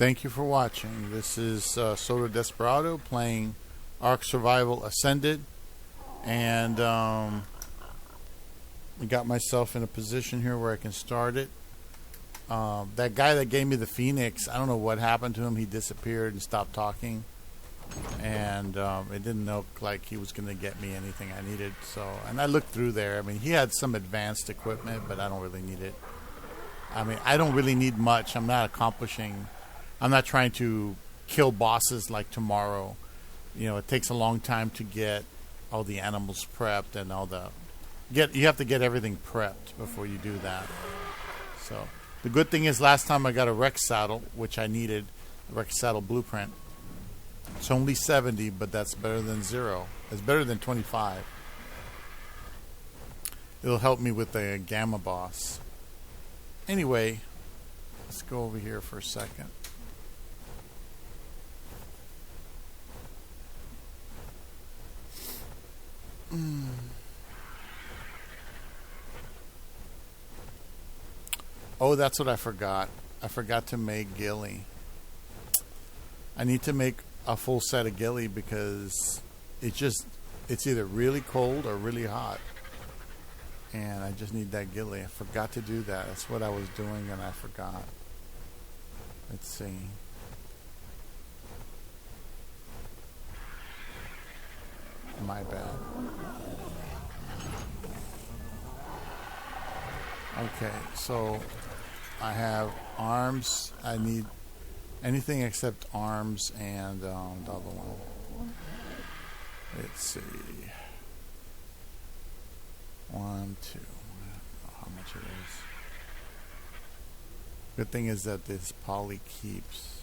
Thank you for watching. This is Psoto Desperado playing Ark Survival Ascended, and I got myself in a position here where I can start it. That guy that gave me the Phoenix, I don't know what happened to him. He disappeared and stopped talking, and it didn't look like he was going to get me anything I needed. So, and I looked through there. I mean, he had some advanced equipment, but I don't really need it. I mean, I don't really need much. I'm not trying to kill bosses like tomorrow. You know, it takes a long time to get all the animals prepped and you have to get everything prepped before you do that. So the good thing is last time I got a Rex saddle, which I needed, a Rex saddle blueprint. It's only 70, but that's better than 0. It's better than 25. It'll help me with the Gamma boss. Anyway, let's go over here for a second. Oh, that's what I forgot. I forgot to make ghillie. I need to make a full set of ghillie because it's either really cold or really hot. And I just need that ghillie. I forgot to do that. That's what I was doing and I forgot. Let's see. My bad. Okay, so I have arms. I need anything except arms and the other one. Let's see. 1, 2. I don't know how much it is. Good thing is that this poly keeps.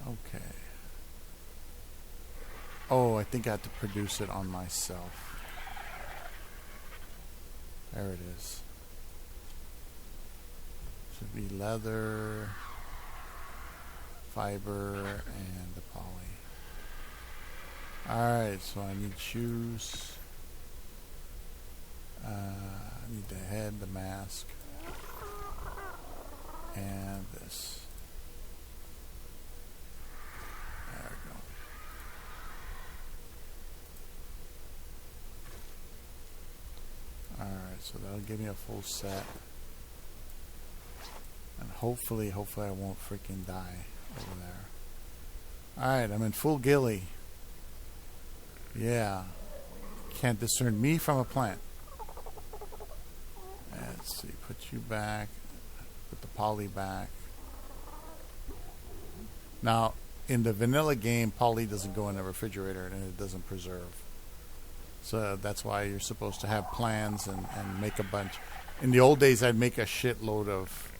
Okay. Oh, I think I have to produce it on myself. There it is. Should be leather, fiber, and the poly. Alright, so I need shoes. I need the head, the mask, and this. There we go. Alright, so that'll give me a full set. And hopefully I won't freaking die over there. Alright, I'm in full ghillie. Yeah. Can't discern me from a plant. Let's see, put you back. Put the poly back. Now, in the vanilla game, poly doesn't go in the refrigerator and it doesn't preserve. So that's why you're supposed to have plans and make a bunch. In the old days, I'd make a shitload of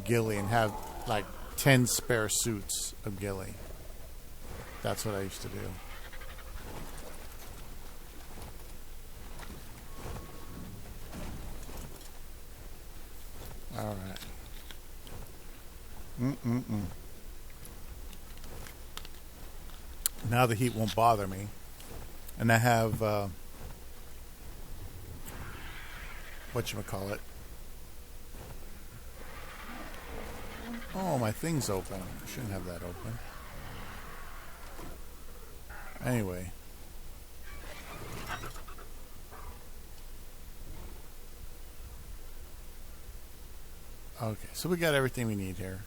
ghillie and have like 10 spare suits of ghillie. That's what I used to do. All right. Now the heat won't bother me. And I have, whatchamacallit. Oh, my thing's open. I shouldn't have that open. Anyway. Okay, so we got everything we need here.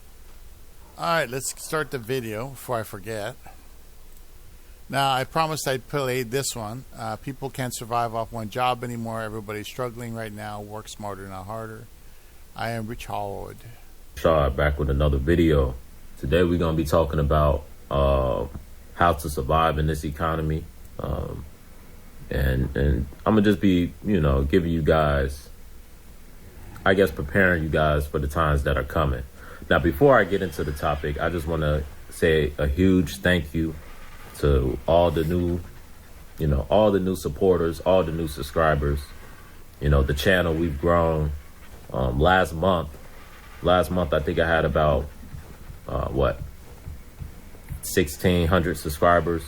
Alright, let's start the video before I forget. Now, I promised I'd play this one. People can't survive off one job anymore. Everybody's struggling right now. Work smarter, not harder. I am Richard. Back with another video. Today we're going to be talking about how to survive in this economy. And I'm going to just be, giving you guys, I guess, preparing you guys for the times that are coming. Now, before I get into the topic, I just want to say a huge thank you to all the new, all the new supporters, all the new subscribers. The channel, we've grown. Last month, I think I had about, 1,600 subscribers,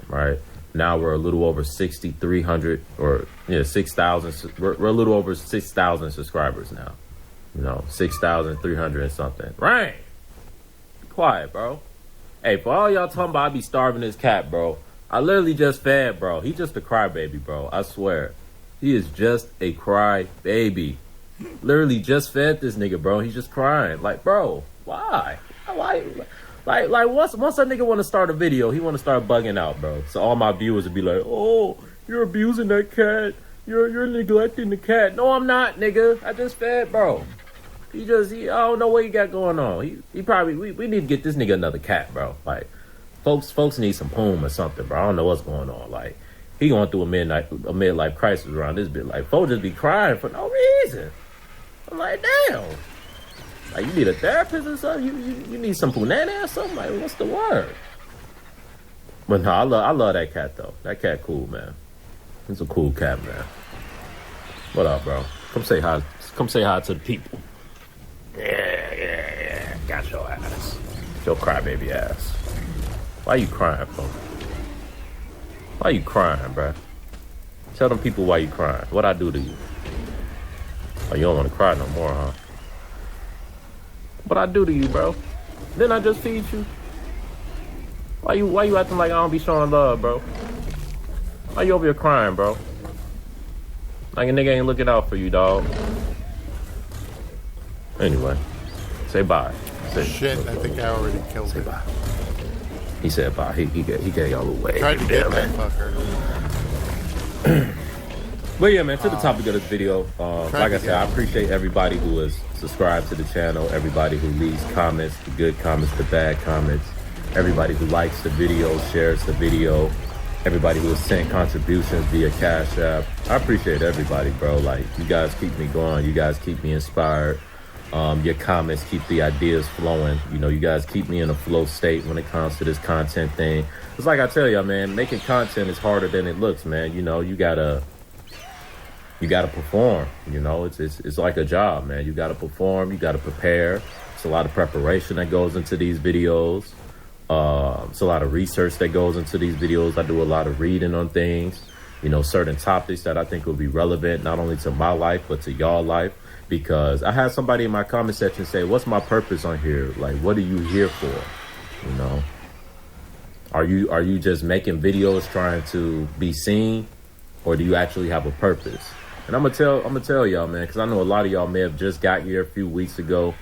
right? Now we're a little over 6,300 or 6,000. We're a little over 6,000 subscribers now. You know, 6,300 and something. Rain. Be quiet, bro. Hey, for all y'all talking about I be starving this cat, bro. I literally just fed, bro. He just a crybaby, bro. I swear. He is just a crybaby. Literally just fed this nigga, bro. He's just crying. Like, bro, why? Why? Like once a nigga want to start a video, he want to start bugging out, bro. So all my viewers would be like, oh, you're abusing that cat. You're neglecting the cat. No, I'm not, nigga. I just fed, bro. I don't know what he got going on. He probably, we need to get this nigga another cat, bro. Like, folks need some home or something, bro. I don't know what's going on. Like, he going through a midlife crisis around this bit. Like, folks just be crying for no reason. I'm like, damn. Like, you need a therapist or something? You need some punana or something? Like, what's the word? But no, I love that cat, though. That cat cool, man. He's a cool cat, man. What up, bro? Come say hi. Come say hi to the people. Yeah. Got your ass. Your crybaby ass. Why you crying, bro? Why you crying, bro? Tell them people why you crying. What I do to you? Oh, you don't want to cry no more, huh? What I do to you, bro? Didn't I just feed you? Why you acting like I don't be showing love, bro? Why you over here crying, bro? Like a nigga ain't looking out for you, dog. Anyway, say bye. Shit, I think I already killed it. Bye. He said bye. He gave y'all away. Tried to get that fucker. But yeah, man, to the topic of this video, like I said, I appreciate everybody who has subscribed to the channel, everybody who leaves comments, the good comments, the bad comments, everybody who likes the video, shares the video, everybody who has sent contributions via Cash App. I appreciate everybody, bro. Like, you guys keep me going. You guys keep me inspired. Your comments keep the ideas flowing. You know, you guys keep me in a flow state when it comes to this content thing. It's like I tell y'all, man, making content is harder than it looks, man. You know, you gotta perform. You know, it's like a job, man. You gotta perform. You gotta prepare. It's a lot of preparation that goes into these videos. It's a lot of research that goes into these videos. I do a lot of reading on things. You know, certain topics that I think will be relevant not only to my life but to y'all life. Because I had somebody in my comment section say, what's my purpose on here? Like, what are you here for? You know, are you just making videos trying to be seen, or do you actually have a purpose? And I'm gonna tell y'all, man, because I know a lot of y'all may have just got here a few weeks ago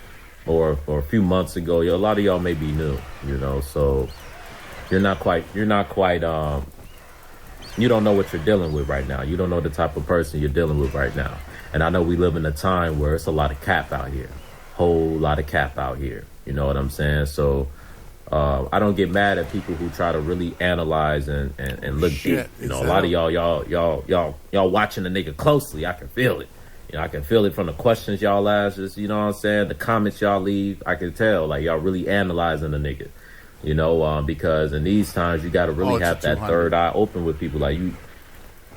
or a few months ago. A lot of y'all may be new, you know, so you're not quite you don't know what you're dealing with right now. You don't know the type of person you're dealing with right now. And I know we live in a time where it's a lot of cap out here. Whole lot of cap out here. You know what I'm saying? So I don't get mad at people who try to really analyze and look deep. You know, a lot of y'all watching the nigga closely. I can feel it. You know, I can feel it from the questions y'all ask. Just, you know what I'm saying? The comments y'all leave. I can tell, like, y'all really analyzing the nigga. You know, because in these times you got to really have that third eye open with people. Like,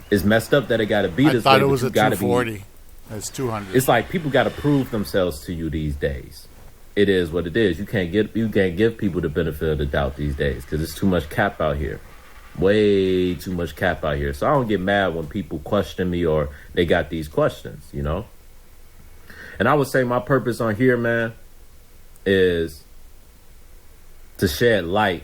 it's messed up that it got to be this way. I thought it was a 240. It's 200. It's like people got to prove themselves to you these days. It is what it is. You can't give people the benefit of the doubt these days because it's too much cap out here. Way too much cap out here. So I don't get mad when people question me or they got these questions, you know. And I would say my purpose on here, man, is to shed light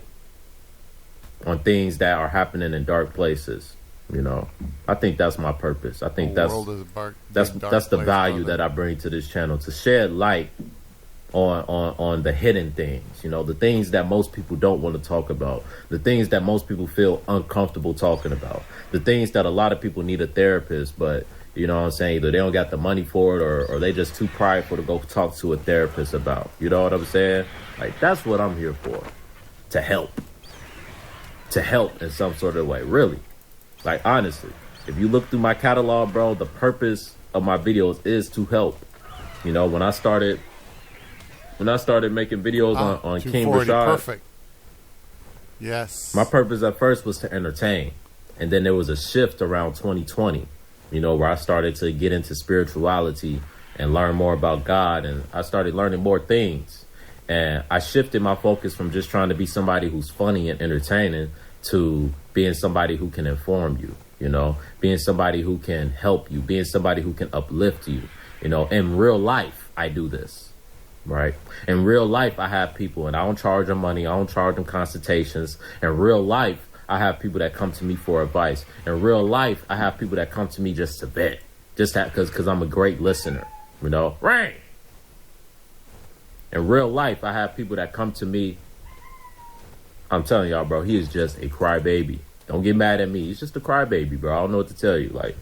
on things that are happening in dark places. You know, I think that's my purpose. I think that's the value that I bring to this channel, to shed light on the hidden things, you know, the things that most people don't want to talk about, the things that most people feel uncomfortable talking about, the things that a lot of people need a therapist, but you know what I'm saying, either they don't got the money for it or they just too prideful to go talk to a therapist about. You know what I'm saying? Like, that's what I'm here for. To help in some sort of way, really. Like, honestly, if you look through my catalog, bro, the purpose of my videos is to help. You know, when I started making videos on King Rashad, perfect. Yes. My purpose at first was to entertain. And then there was a shift around 2020, you know, where I started to get into spirituality and learn more about God. And I started learning more things. And I shifted my focus from just trying to be somebody who's funny and entertaining to being somebody who can inform you, you know, being somebody who can help you, being somebody who can uplift you, You know, in real life, I do this, right? In real life, I have people, and I don't charge them money. I don't charge them consultations. In real life, I have people that come to me for advice. In real life, I have people that come to me just to vent, just because I'm a great listener, you know? Right. In real life, I have people that come to me. I'm telling y'all, bro, he is just a crybaby. Don't get mad at me. He's just a crybaby, bro. I don't know what to tell you. Like,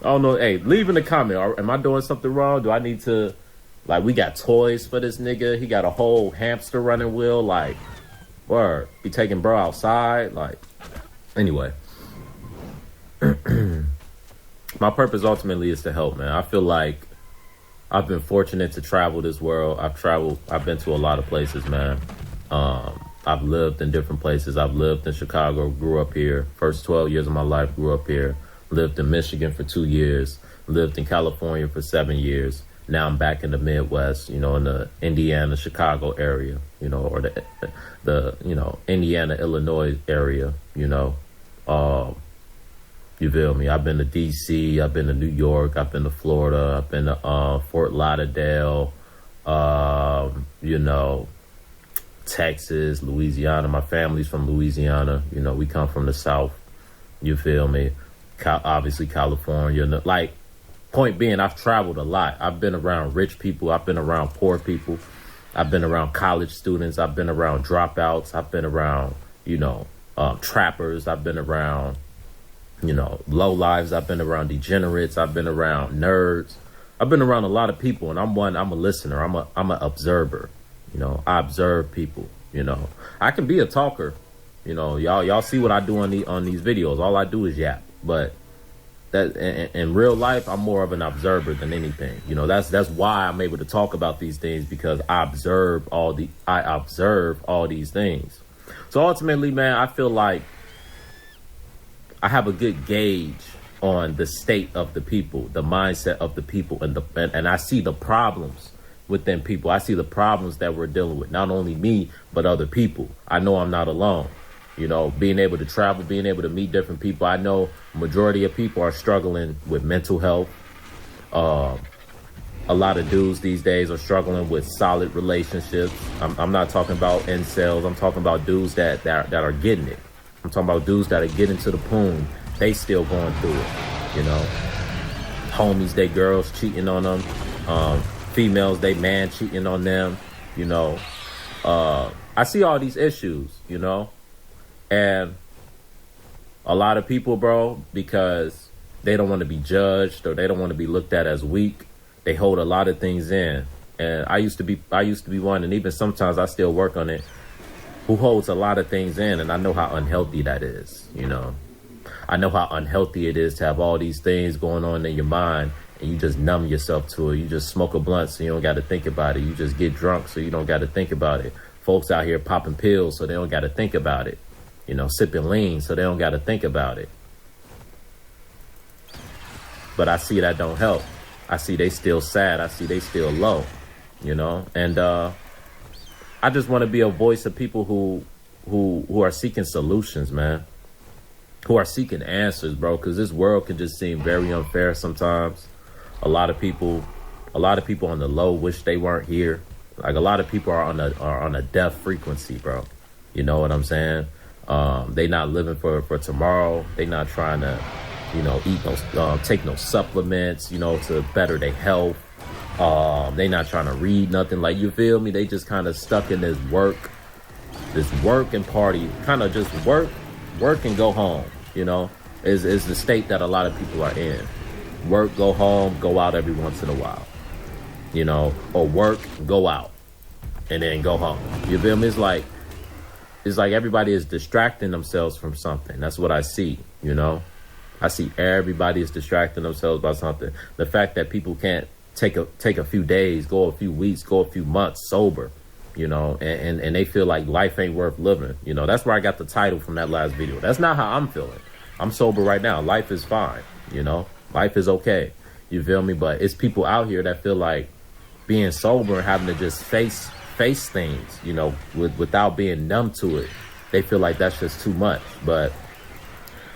I don't know. Hey, leave in the comment. Am I doing something wrong? Do I need to, like, we got toys for this nigga. He got a whole hamster running wheel. Like, word. Be taking bro outside. Like, anyway. My purpose ultimately is to help, man. I feel like I've been fortunate to travel this world. I've been to a lot of places, man. I've lived in different places. I've lived in Chicago, grew up here. First 12 years of my life, grew up here. Lived in Michigan for 2 years. Lived in California for 7 years. Now I'm back in the Midwest, you know, in the Indiana, Chicago area, you know, or the you know, Indiana, Illinois area, you know. You feel me? I've been to D.C., I've been to New York, I've been to Florida, I've been to Fort Lauderdale, you know, Texas, Louisiana. My family's from Louisiana. You know, we come from the South. You feel me? Obviously, California. Like, point being, I've traveled a lot. I've been around rich people. I've been around poor people. I've been around college students. I've been around dropouts. I've been around, you know, trappers. I've been around, you know, low lives. I've been around degenerates. I've been around nerds. I've been around a lot of people, and I'm a listener. I'm an observer. You know, I observe people. You know, I can be a talker. You know, y'all see what I do on these videos. All I do is yap. But that in real life, I'm more of an observer than anything. You know, that's why I'm able to talk about these things, because I observe all these things. So ultimately, man, I feel like I have a good gauge on the state of the people, the mindset of the people, and I see the problems within people. I see the problems that we're dealing with, not only me, but other people. I know I'm not alone. You know, being able to travel, being able to meet different people. I know majority of people are struggling with mental health. A lot of dudes these days are struggling with solid relationships. I'm not talking about incels. I'm talking about dudes that are getting it. I'm talking about dudes that are getting to the poon. They still going through it, you know. Homies, they girls cheating on them. Females, they man cheating on them, you know. I see all these issues, you know. And a lot of people, bro, because they don't want to be judged or they don't want to be looked at as weak, they hold a lot of things in. And I used to be one, and even sometimes I still work on it, who holds a lot of things in, and I know how unhealthy that is, you know. I know how unhealthy it is to have all these things going on in your mind, and you just numb yourself to it. You just smoke a blunt so you don't got to think about it. You just get drunk so you don't got to think about it. Folks out here popping pills so they don't got to think about it. You know, sipping lean so they don't got to think about it. But I see that don't help. I see they still sad. I see they still low, you know. And I just want to be a voice of people who are seeking solutions, man. Who are seeking answers, bro. Because this world can just seem very unfair sometimes. A lot of people on the low wish they weren't here. Like, a lot of people are on a death frequency, bro. You know what I'm saying? They not living for tomorrow. They not trying to, you know, take no supplements, you know, to better their health. They not trying to read nothing. Like, you feel me? They just kind of stuck in this work and party, kind of just work and go home, you know, is the state that a lot of people are in. Work, go home, go out every once in a while, you know, or work, go out, and then go home. You feel me? It's like everybody is distracting themselves from something. That's what I see, you know. I see everybody is distracting themselves by something. The fact that people can't take a few days, go a few weeks, go a few months sober, you know, and they feel like life ain't worth living. You know, that's where I got the title from that last video. That's not how I'm feeling. I'm sober right now. Life is fine, you know. Life is okay. You feel me? But it's people out here that feel like being sober and having to just face things, you know, without being numb to it. They feel like that's just too much. But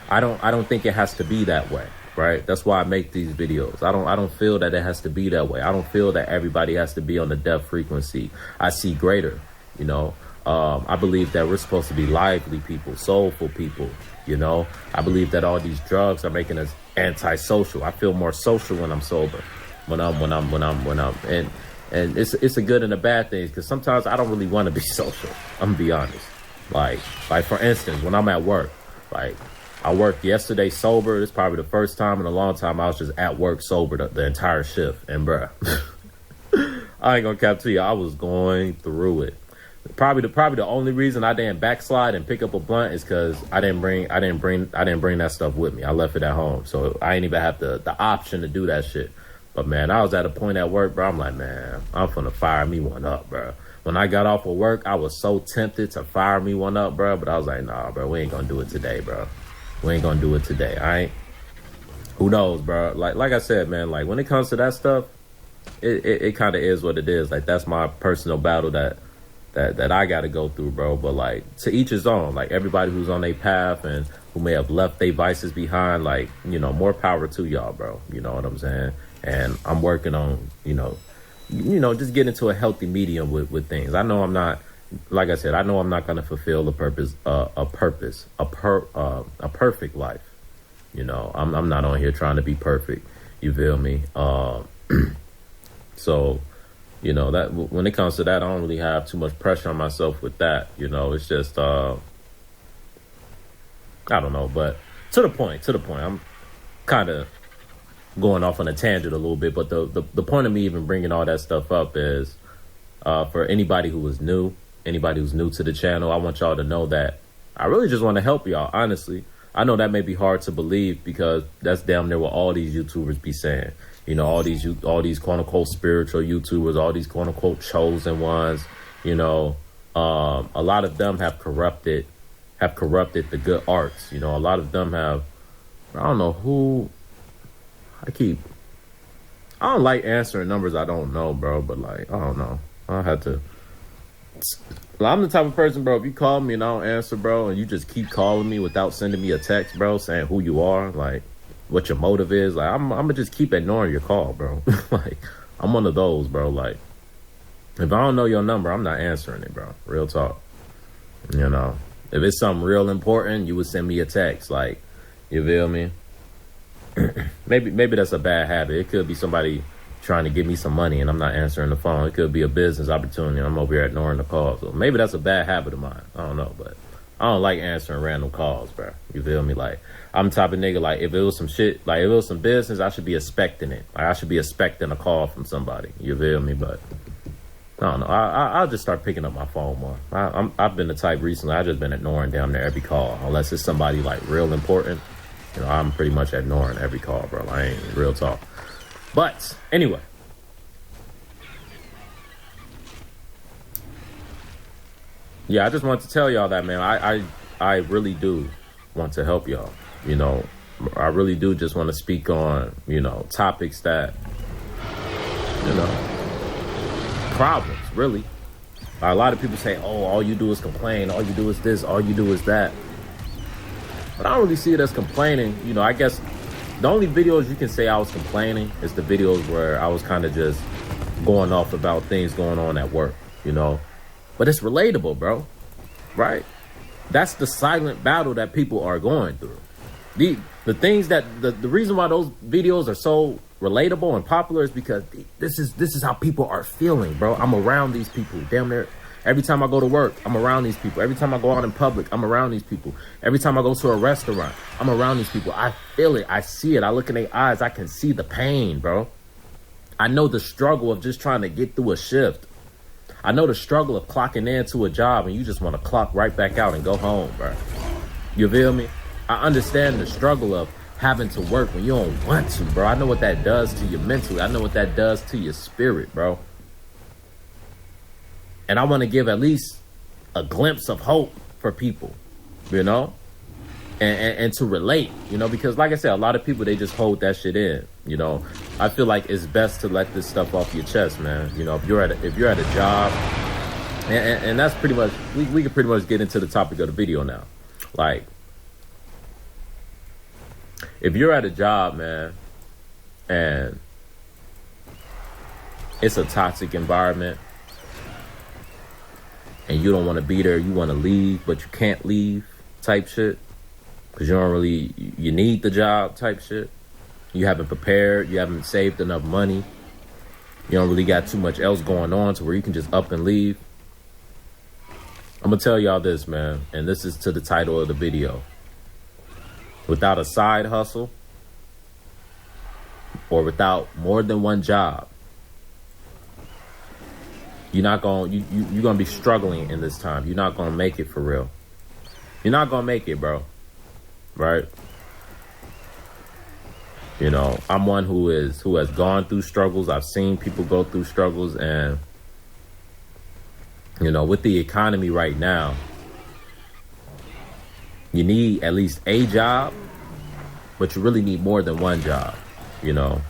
I don't think it has to be that way, right? That's why I make these videos. I don't feel that it has to be that way. I don't feel that everybody has to be on the death frequency. I see greater, you know. I believe that we're supposed to be lively people, soulful people, you know. I believe that all these drugs are making us antisocial. I feel more social when I'm sober, and it's a good and a bad thing, because sometimes I don't really want to be social. I'm gonna be honest. Like for instance, when I'm at work, like I worked yesterday sober. It's probably the first time in a long time I was just at work sober the entire shift. And bruh, I ain't gonna cap to you, I was going through it. Probably the only reason I didn't backslide and pick up a blunt is because I didn't bring that stuff with me. I left it at home, so I ain't even have the option to do that shit. But man, I was at a point at work, bro. I'm like, man, I'm finna fire me one up, bro. When I got off of work, I was so tempted to fire me one up, bro. But I was like, nah, bro, we ain't gonna do it today, bro. We ain't gonna do it today. I ain't. Who knows, bro? Like I said, man. Like when it comes to that stuff, it kind of is what it is. Like that's my personal battle that I got to go through, bro. But like to each his own. Like everybody who's on their path and who may have left their vices behind, like, you know, more power to y'all, bro. You know what I'm saying? And I'm working on, you know, just getting to a healthy medium with things. I know I'm not, like I said, I know I'm not going to fulfill a perfect life. You know, I'm not on here trying to be perfect. You feel me? So, you know, that when it comes to that, I don't really have too much pressure on myself with that. You know, it's just, I don't know, but to the point, I'm kind of going off on a tangent a little bit. But the point of me even bringing all that stuff up is, for anybody who is new, anybody who's new to the channel, I want y'all to know that I really just want to help y'all, honestly. I know that may be hard to believe because that's damn near what all these YouTubers be saying. You know, all these quote unquote spiritual YouTubers, all these quote unquote chosen ones, you know, a lot of them have corrupted the good arts. You know, a lot of them have, I don't know who, I don't like answering numbers I don't know, bro, but like, I don't know. I had to, I'm the type of person, bro, if you call me and I don't answer, bro, and you just keep calling me without sending me a text, bro, saying who you are, like, what your motive is, like, I'm gonna just keep ignoring your call, bro. Like, I'm one of those, bro. Like, if I don't know your number, I'm not answering it, bro. Real talk. You know, if it's something real important, you would send me a text, like, you feel me? Maybe that's a bad habit. It could be somebody trying to give me some money and I'm not answering the phone. It could be a business opportunity and I'm over here ignoring the call. So maybe that's a bad habit of mine. I don't know, but I don't like answering random calls, bro. You feel me? Like, I'm the type of nigga, like, if it was some shit, like, if it was some business, I should be expecting it. Like, I should be expecting a call from somebody. You feel me? But I don't know. I'll just start picking up my phone more. I've been the type recently, I've just been ignoring down there every call. Unless it's somebody, like, real important. You know, I'm pretty much ignoring every call, bro. I ain't real talk. But, anyway. Yeah, I just wanted to tell y'all that, man. I really do want to help y'all. You know, I really do just want to speak on, you know, topics that, you know, problems, really. A lot of people say, oh, all you do is complain. All you do is this. All you do is that. But I don't really see it as complaining. You know, I guess the only videos you can say I was complaining is the videos where I was kind of just going off about things going on at work, you know. But it's relatable, bro. Right? That's the silent battle that people are going through. The things that the reason why those videos are so relatable and popular is because this is how people are feeling, bro. I'm around these people. Damn near every time I go to work, I'm around these people. Every time I go out in public, I'm around these people. Every time I go to a restaurant, I'm around these people. I feel it. I see it. I look in their eyes. I can see the pain, bro. I know the struggle of just trying to get through a shift. I know the struggle of clocking into a job and you just want to clock right back out and go home, bro. You feel me? I understand the struggle of having to work when you don't want to, bro. I know what that does to you mentally. I know what that does to your spirit, bro. And I want to give at least a glimpse of hope for people, you know? And to relate, you know, because like I said, a lot of people, they just hold that shit in, you know. I feel like it's best to let this stuff off your chest, man. You know, if you're at a job, and that's pretty much, we can pretty much get into the topic of the video now. Like, if you're at a job, man, and it's a toxic environment and you don't want to be there, you want to leave, but you can't leave type shit because you need the job type shit. You haven't prepared, you haven't saved enough money. You don't really got too much else going on to where you can just up and leave. I'm going to tell y'all this, man, and this is to the title of the video. Without a side hustle or without more than one job, you're going to be struggling in this time. You're not going to make it for real. You're not going to make it, bro. Right? You know, I'm one who has gone through struggles. I've seen people go through struggles, and you know, with the economy right now, you need at least a job, but you really need more than one job. You know,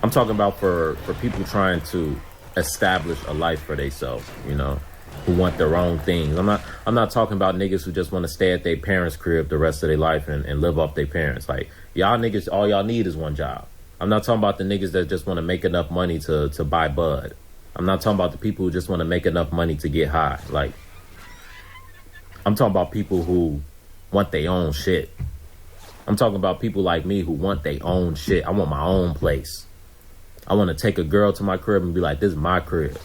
I'm talking about for people trying to establish a life for themselves, you know, who want their own things. I'm not talking about niggas who just want to stay at their parents' crib the rest of their life and live off their parents. Like, y'all niggas, all y'all need is one job. I'm not talking about the niggas that just want to make enough money to buy bud. I'm not talking about the people who just want to make enough money to get high. Like, I'm talking about people who want their own shit. I'm talking about people like me who want their own shit. I want my own place. I want to take a girl to my crib and be like, this is my crib.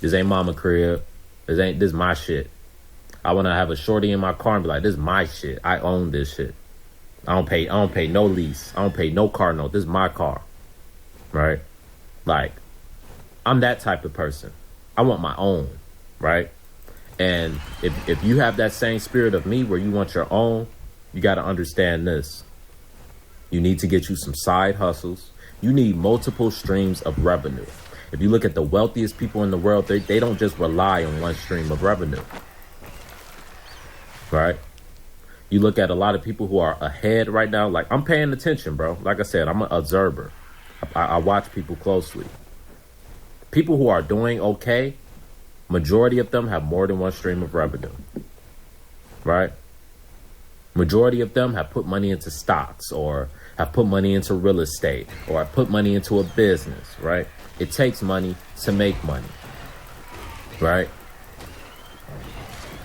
This ain't mama crib. This is my shit. I want to have a shorty in my car and be like, this is my shit. I own this shit. I don't pay no lease. I don't pay no car note. This is my car. Right? Like, I'm that type of person. I want my own. Right? And if you have that same spirit of me where you want your own, you got to understand this. You need to get you some side hustles. You need multiple streams of revenue. If you look at the wealthiest people in the world, they don't just rely on one stream of revenue. Right? You look at a lot of people who are ahead right now. Like, I'm paying attention, bro. Like I said, I'm an observer. I watch people closely. People who are doing okay, majority of them have more than one stream of revenue. Right? Majority of them have put money into stocks or have put money into real estate or have put money into a business, right? It takes money to make money, right?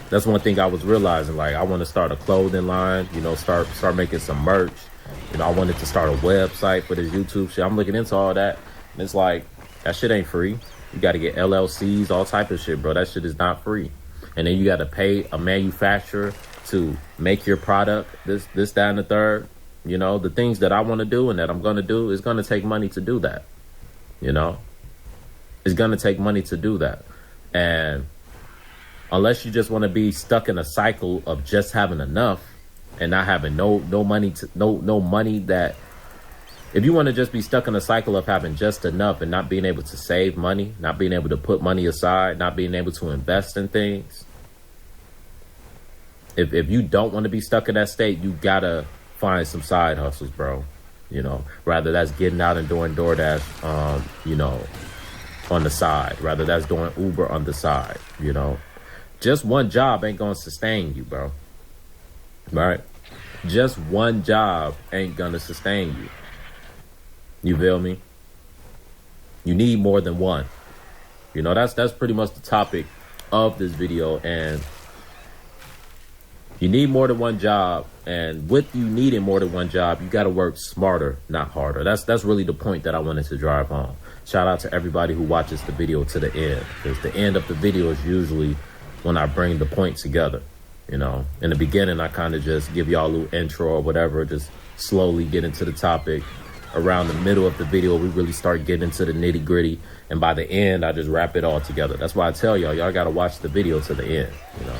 That's one thing I was realizing. Like, I want to start a clothing line, you know, start making some merch. You know, I wanted to start a website for this YouTube shit. I'm looking into all that. And it's like, that shit ain't free. You got to get LLCs, all type of shit, bro. That shit is not free. And then you got to pay a manufacturer to make your product, this, that, and the third. You know, the things that I want to do and that I'm going to do is going to take money to do that. You know, it's going to take money to do that. And unless you just want to be stuck in a cycle of just having enough and not having no money that, if you want to just be stuck in a cycle of having just enough and not being able to save money, not being able to put money aside, not being able to invest in things. If you don't want to be stuck in that state, you got to find some side hustles, bro. You know, rather that's getting out and doing DoorDash, you know, on the side. Rather that's doing Uber on the side, you know. Just one job ain't going to sustain you, bro. Right? Just one job ain't going to sustain you. You feel me? You need more than one. You know, that's pretty much the topic of this video. And you need more than one job, and with you needing more than one job, you got to work smarter, not harder. That's really the point that I wanted to drive home. Shout out to everybody who watches the video to the end, because the end of the video is usually when I bring the point together. You know, in the beginning, I kind of just give y'all a little intro or whatever, just slowly get into the topic. Around the middle of the video, we really start getting into the nitty gritty, and by the end, I just wrap it all together. That's why I tell y'all got to watch the video to the end. You know.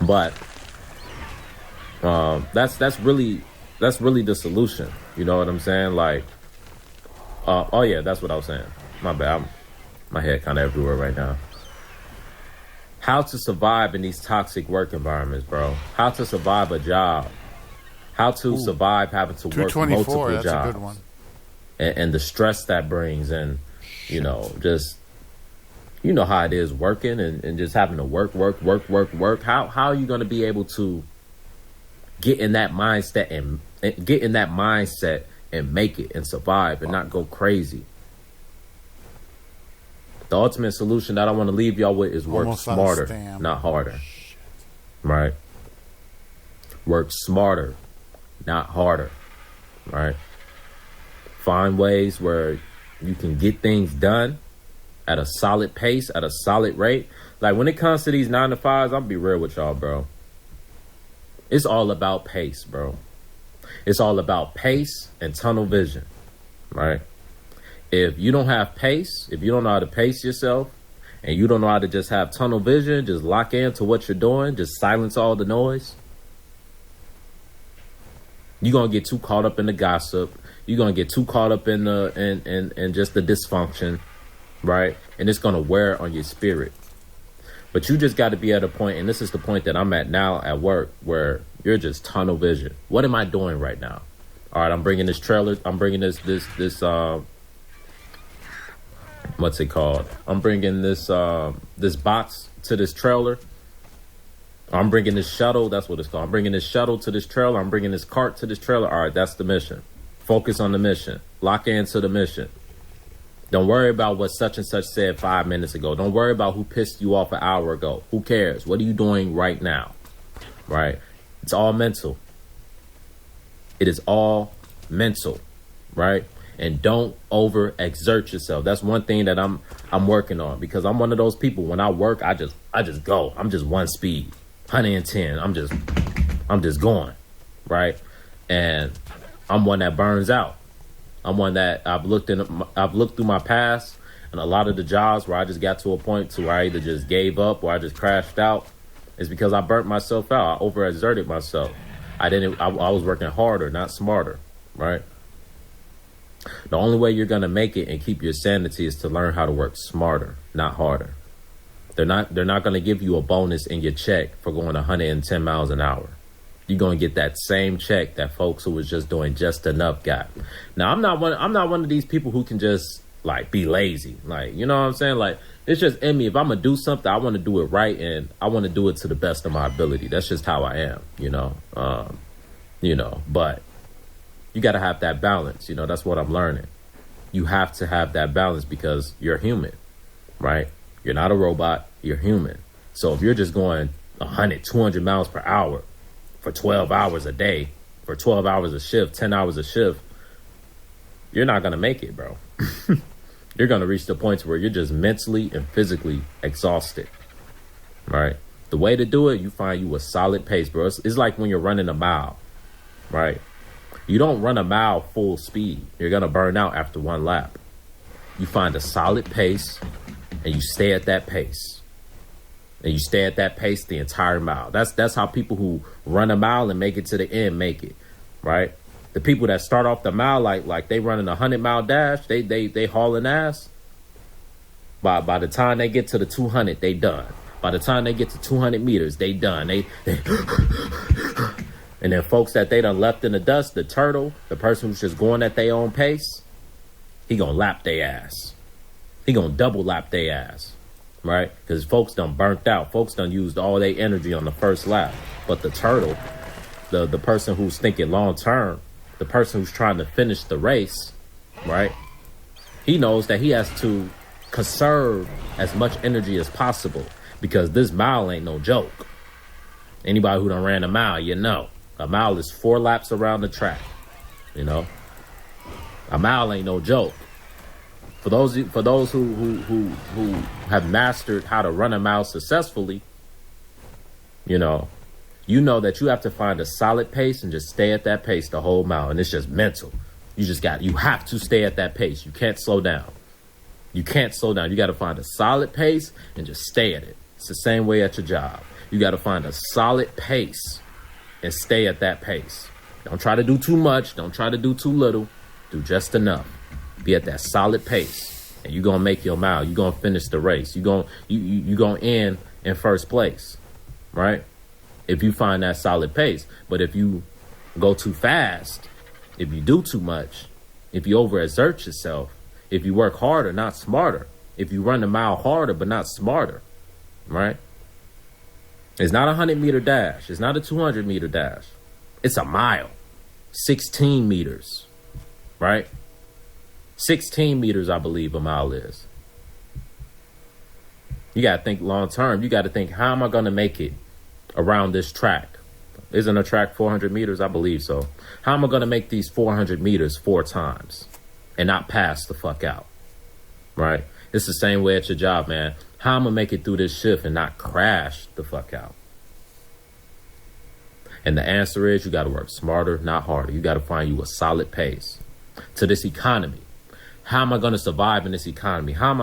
But that's really the solution. You know what I'm saying? Like, oh yeah, that's what I was saying. My bad. My head kind of everywhere right now. How to survive in these toxic work environments, bro. How to survive a job. How to survive having to work multiple jobs. That's a good one. And the stress that brings, and you know, just you know how it is working and just having to work. How are you going to be able to get in that mindset and make it and survive and not go crazy? The ultimate solution that I want to leave y'all with is work smarter, not harder. Right? Work smarter, not harder. Right? Find ways where you can get things done at a solid pace, at a solid rate. Like when it comes to these 9 to 5s, I'll be real with y'all, bro. It's all about pace, bro. It's all about pace and tunnel vision, right? If you don't have pace, if you don't know how to pace yourself, and you don't know how to just have tunnel vision, just lock into what you're doing, just silence all the noise, you're going to get too caught up in the gossip. You're going to get too caught up in the just the dysfunction, right? And it's going to wear on your spirit. But you just got to be at a point, and this is the point that I'm at now at work, where you're just tunnel vision. What am I doing right now? All right, I'm bringing this trailer. I'm bringing this what's it called? I'm bringing this box to this trailer. I'm bringing this shuttle. That's what it's called. I'm bringing this shuttle to this trailer. I'm bringing this cart to this trailer. All right, that's the mission. Focus on the mission. Lock into the mission. Don't worry about what such and such said 5 minutes ago. Don't worry about who pissed you off an hour ago. Who cares? What are you doing right now? Right? It's all mental. It is all mental, right? And don't overexert yourself. That's one thing that I'm working on, because I'm one of those people. When I work, I just go. I'm just one speed, 110. I'm just going, right? And I'm one that burns out. I'm one that I've looked through my past, and a lot of the jobs where I just got to a point to where I either just gave up or I just crashed out is because I burnt myself out. I overexerted myself. I was working harder, not smarter, right? The only way you're going to make it and keep your sanity is to learn how to work smarter, not harder. They're not going to give you a bonus in your check for going 110 miles an hour. You're going to get that same check that folks who was just doing just enough got. Now, I'm not one of these people who can just like be lazy. Like, you know what I'm saying? Like, it's just in me. If I'm going to do something, I want to do it right, and I want to do it to the best of my ability. That's just how I am, but you got to have that balance. That's what I'm learning. You have to have that balance because you're human, right? You're not a robot. You're human. So if you're just going 100, 200 miles per hour for 12 hours a day, for 12 hours a shift, 10 hours a shift, you're not going to make it, bro. You're going to reach the points where you're just mentally and physically exhausted, right? The way to do it, you find you a solid pace, bro. It's like when you're running a mile, right? You don't run a mile full speed. You're going to burn out after one lap. You find a solid pace, and you stay at that pace. And you stay at that pace the entire mile. That's how people who run a mile and make it to the end make it, right? The people that start off the mile like they running a 100-mile dash, they hauling ass. By the time they get to the 200, they done. By the time they get to 200 meters, they done. They and then folks that they done left in the dust, the turtle, the person who's just going at their own pace, he gonna lap their ass. He gonna double lap their ass. Right? Because folks done burnt out. Folks done used all their energy on the first lap. But the turtle, the person who's thinking long term, the person who's trying to finish the race, right? He knows that he has to conserve as much energy as possible, because this mile ain't no joke. Anybody who done ran a mile, a mile is 4 laps around the track. A mile ain't no joke. For those who have mastered how to run a mile successfully, you know that you have to find a solid pace and just stay at that pace the whole mile. And it's just mental. You have to stay at that pace. You can't slow down. You got to find a solid pace and just stay at it. It's the same way at your job. You got to find a solid pace and stay at that pace. Don't try to do too much. Don't try to do too little. Do just enough. Be at that solid pace, and you're gonna make your mile. You're gonna finish the race. You're gonna end in first place, right? If you find that solid pace. But if you go too fast, if you do too much, if you overexert yourself, if you work harder, not smarter, if you run the mile harder but not smarter, right? It's not a 100-meter dash. It's not a 200-meter dash. It's a mile. 16 meters, right? 16 meters, I believe a mile is. You got to think long term. You got to think, how am I going to make it around this track? Isn't a track 400 meters? I believe so. How am I going to make these 400 meters 4 times and not pass the fuck out, right? It's the same way at your job, man. How am I going to make it through this shift and not crash the fuck out? And the answer is you got to work smarter, not harder. You got to find you a solid pace to this economy. How am I going to survive in this economy? How am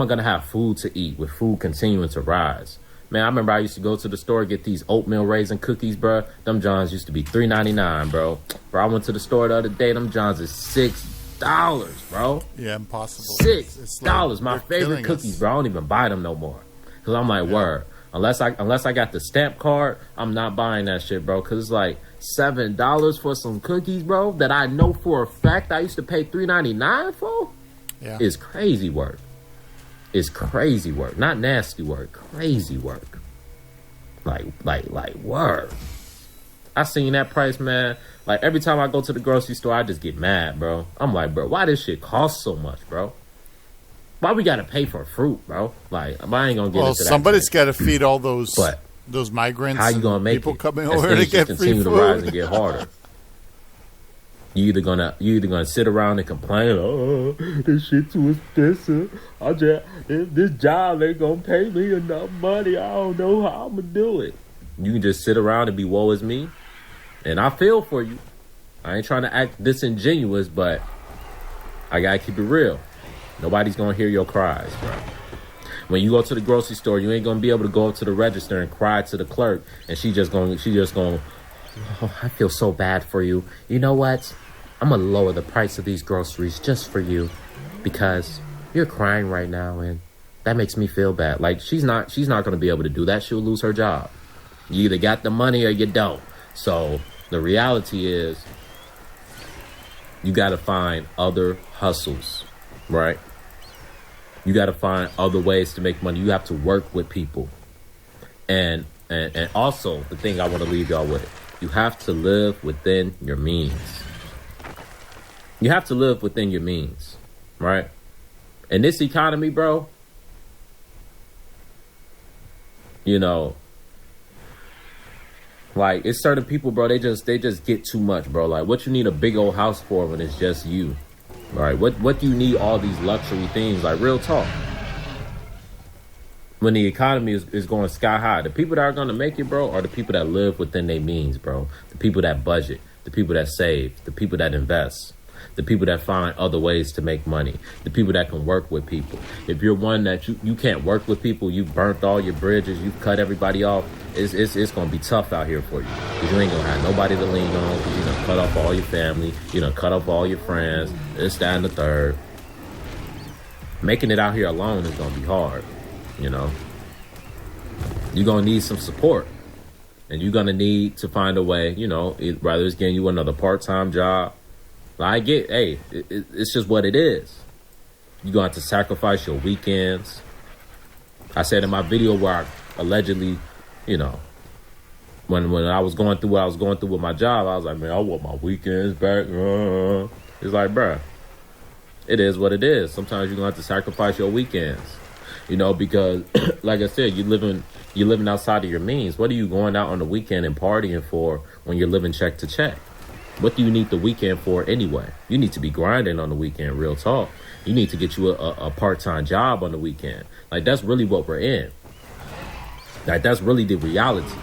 I going to have food to eat with food continuing to rise? Man, I remember I used to go to the store, get these oatmeal raisin cookies, bro. Them Johns used to be $3.99, bro. Bro, I went to the store the other day. Them Johns is $6, bro. Yeah, impossible. $6. Like My favorite cookies, bro. I don't even buy them no more. Because I'm like, word. Unless I got the stamp card, I'm not buying that shit, bro. Because it's like $7 for some cookies, bro, that I know for a fact I used to pay $3.99 for. Yeah. It's crazy work. It's crazy work. Not nasty work. Crazy work. Like word. I seen that price, man. Like every time I go to the grocery store, I just get mad, bro. I'm like, bro, why this shit cost so much, bro? Why we gotta pay for fruit, bro? Like, I ain't gonna get into that. Well, somebody's got to feed all those But migrants. how you gonna make people it? coming As over to things get just free continue food? to rise and get harder. You either gonna sit around and complain, oh, this shit too expensive. This job ain't gonna pay me enough money. I don't know how I'm gonna do it. You can just sit around and be woe is me. And I feel for you. I ain't trying to act disingenuous, but I gotta keep it real. Nobody's gonna hear your cries, bro. When you go to the grocery store, you ain't gonna be able to go up to the register and cry to the clerk, and she just gonna, oh, I feel so bad for you. You know what? I'm gonna lower the price of these groceries just for you because you're crying right now, and that makes me feel bad. Like she's not gonna be able to do that. She'll lose her job. You either got the money or you don't. So the reality is, you gotta find other hustles, right? You got to find other ways to make money. You have to work with people. And also, the thing I want to leave y'all with, you have to live within your means. You have to live within your means, right? In this economy, bro, you know, like, it's certain people, bro, they just get too much, bro. Like, what you need a big old house for when it's just you? All right, what do you need all these luxury things? Like, real talk. When the economy is going sky high, the people that are going to make it, bro, are the people that live within their means, bro. The people that budget, the people that save, the people that invest, the people that find other ways to make money, the people that can work with people. If you're one that you can't work with people, you've burnt all your bridges, you've cut everybody off, it's going to be tough out here for you. Because you ain't going to have nobody to lean on, because you're going to cut off all your family, you're going to cut off all your friends, this, that, and the third. Making it out here alone is going to be hard, you know. You're going to need some support. And you're going to need to find a way, you know, whether it's getting you another part-time job. I get, hey, it's just what it is. You're going to have to sacrifice your weekends. I said in my video where I allegedly, you know, when I was going through what I was going through with my job, I was like, man, I want my weekends back. It's like, bruh, it is what it is. Sometimes you're going to have to sacrifice your weekends, you know, because like I said, you're living outside of your means. What are you going out on the weekend and partying for when you're living check to check? What do you need the weekend for anyway? You need to be grinding on the weekend, real talk. You need to get you a part-time job on the weekend. Like, that's really what we're in. Like, that's really the reality.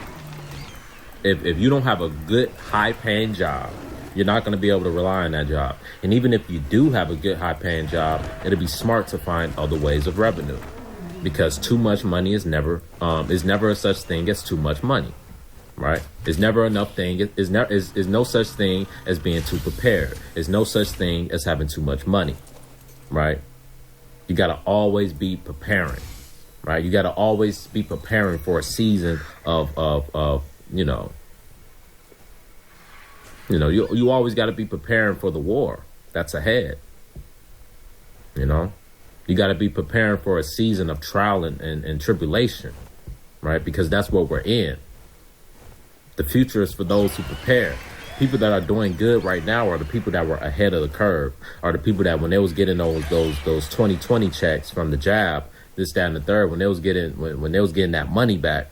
If you don't have a good, high-paying job, you're not going to be able to rely on that job. And even if you do have a good, high-paying job, it'll be smart to find other ways of revenue. Because too much money is never a such thing as too much money. Right? There's never enough thing. Is no such thing as being too prepared. There's no such thing as having too much money. Right? You got to always be preparing. Right? You got to always be preparing for a season of you know, you always got to be preparing for the war that's ahead. You know, You got to be preparing for a season of trial and tribulation, right? Because that's what we're in. The future is for those who prepare. People that are doing good right now are the people that were ahead of the curve, are the people that when they was getting those 2020 checks from the jab, this, that, and the third, when they was getting that money back,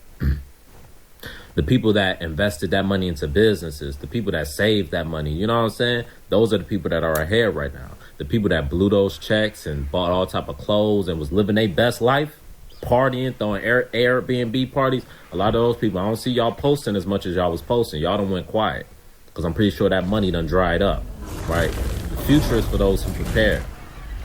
the people that invested that money into businesses, the people that saved that money, you know what I'm saying? Those are the people that are ahead right now. The people that blew those checks and bought all type of clothes and was living their best life, partying, throwing Airbnb parties. A lot of those people, I don't see y'all posting as much as y'all was posting. Y'all done went quiet because I'm pretty sure that money done dried up, right? The future is for those who prepare.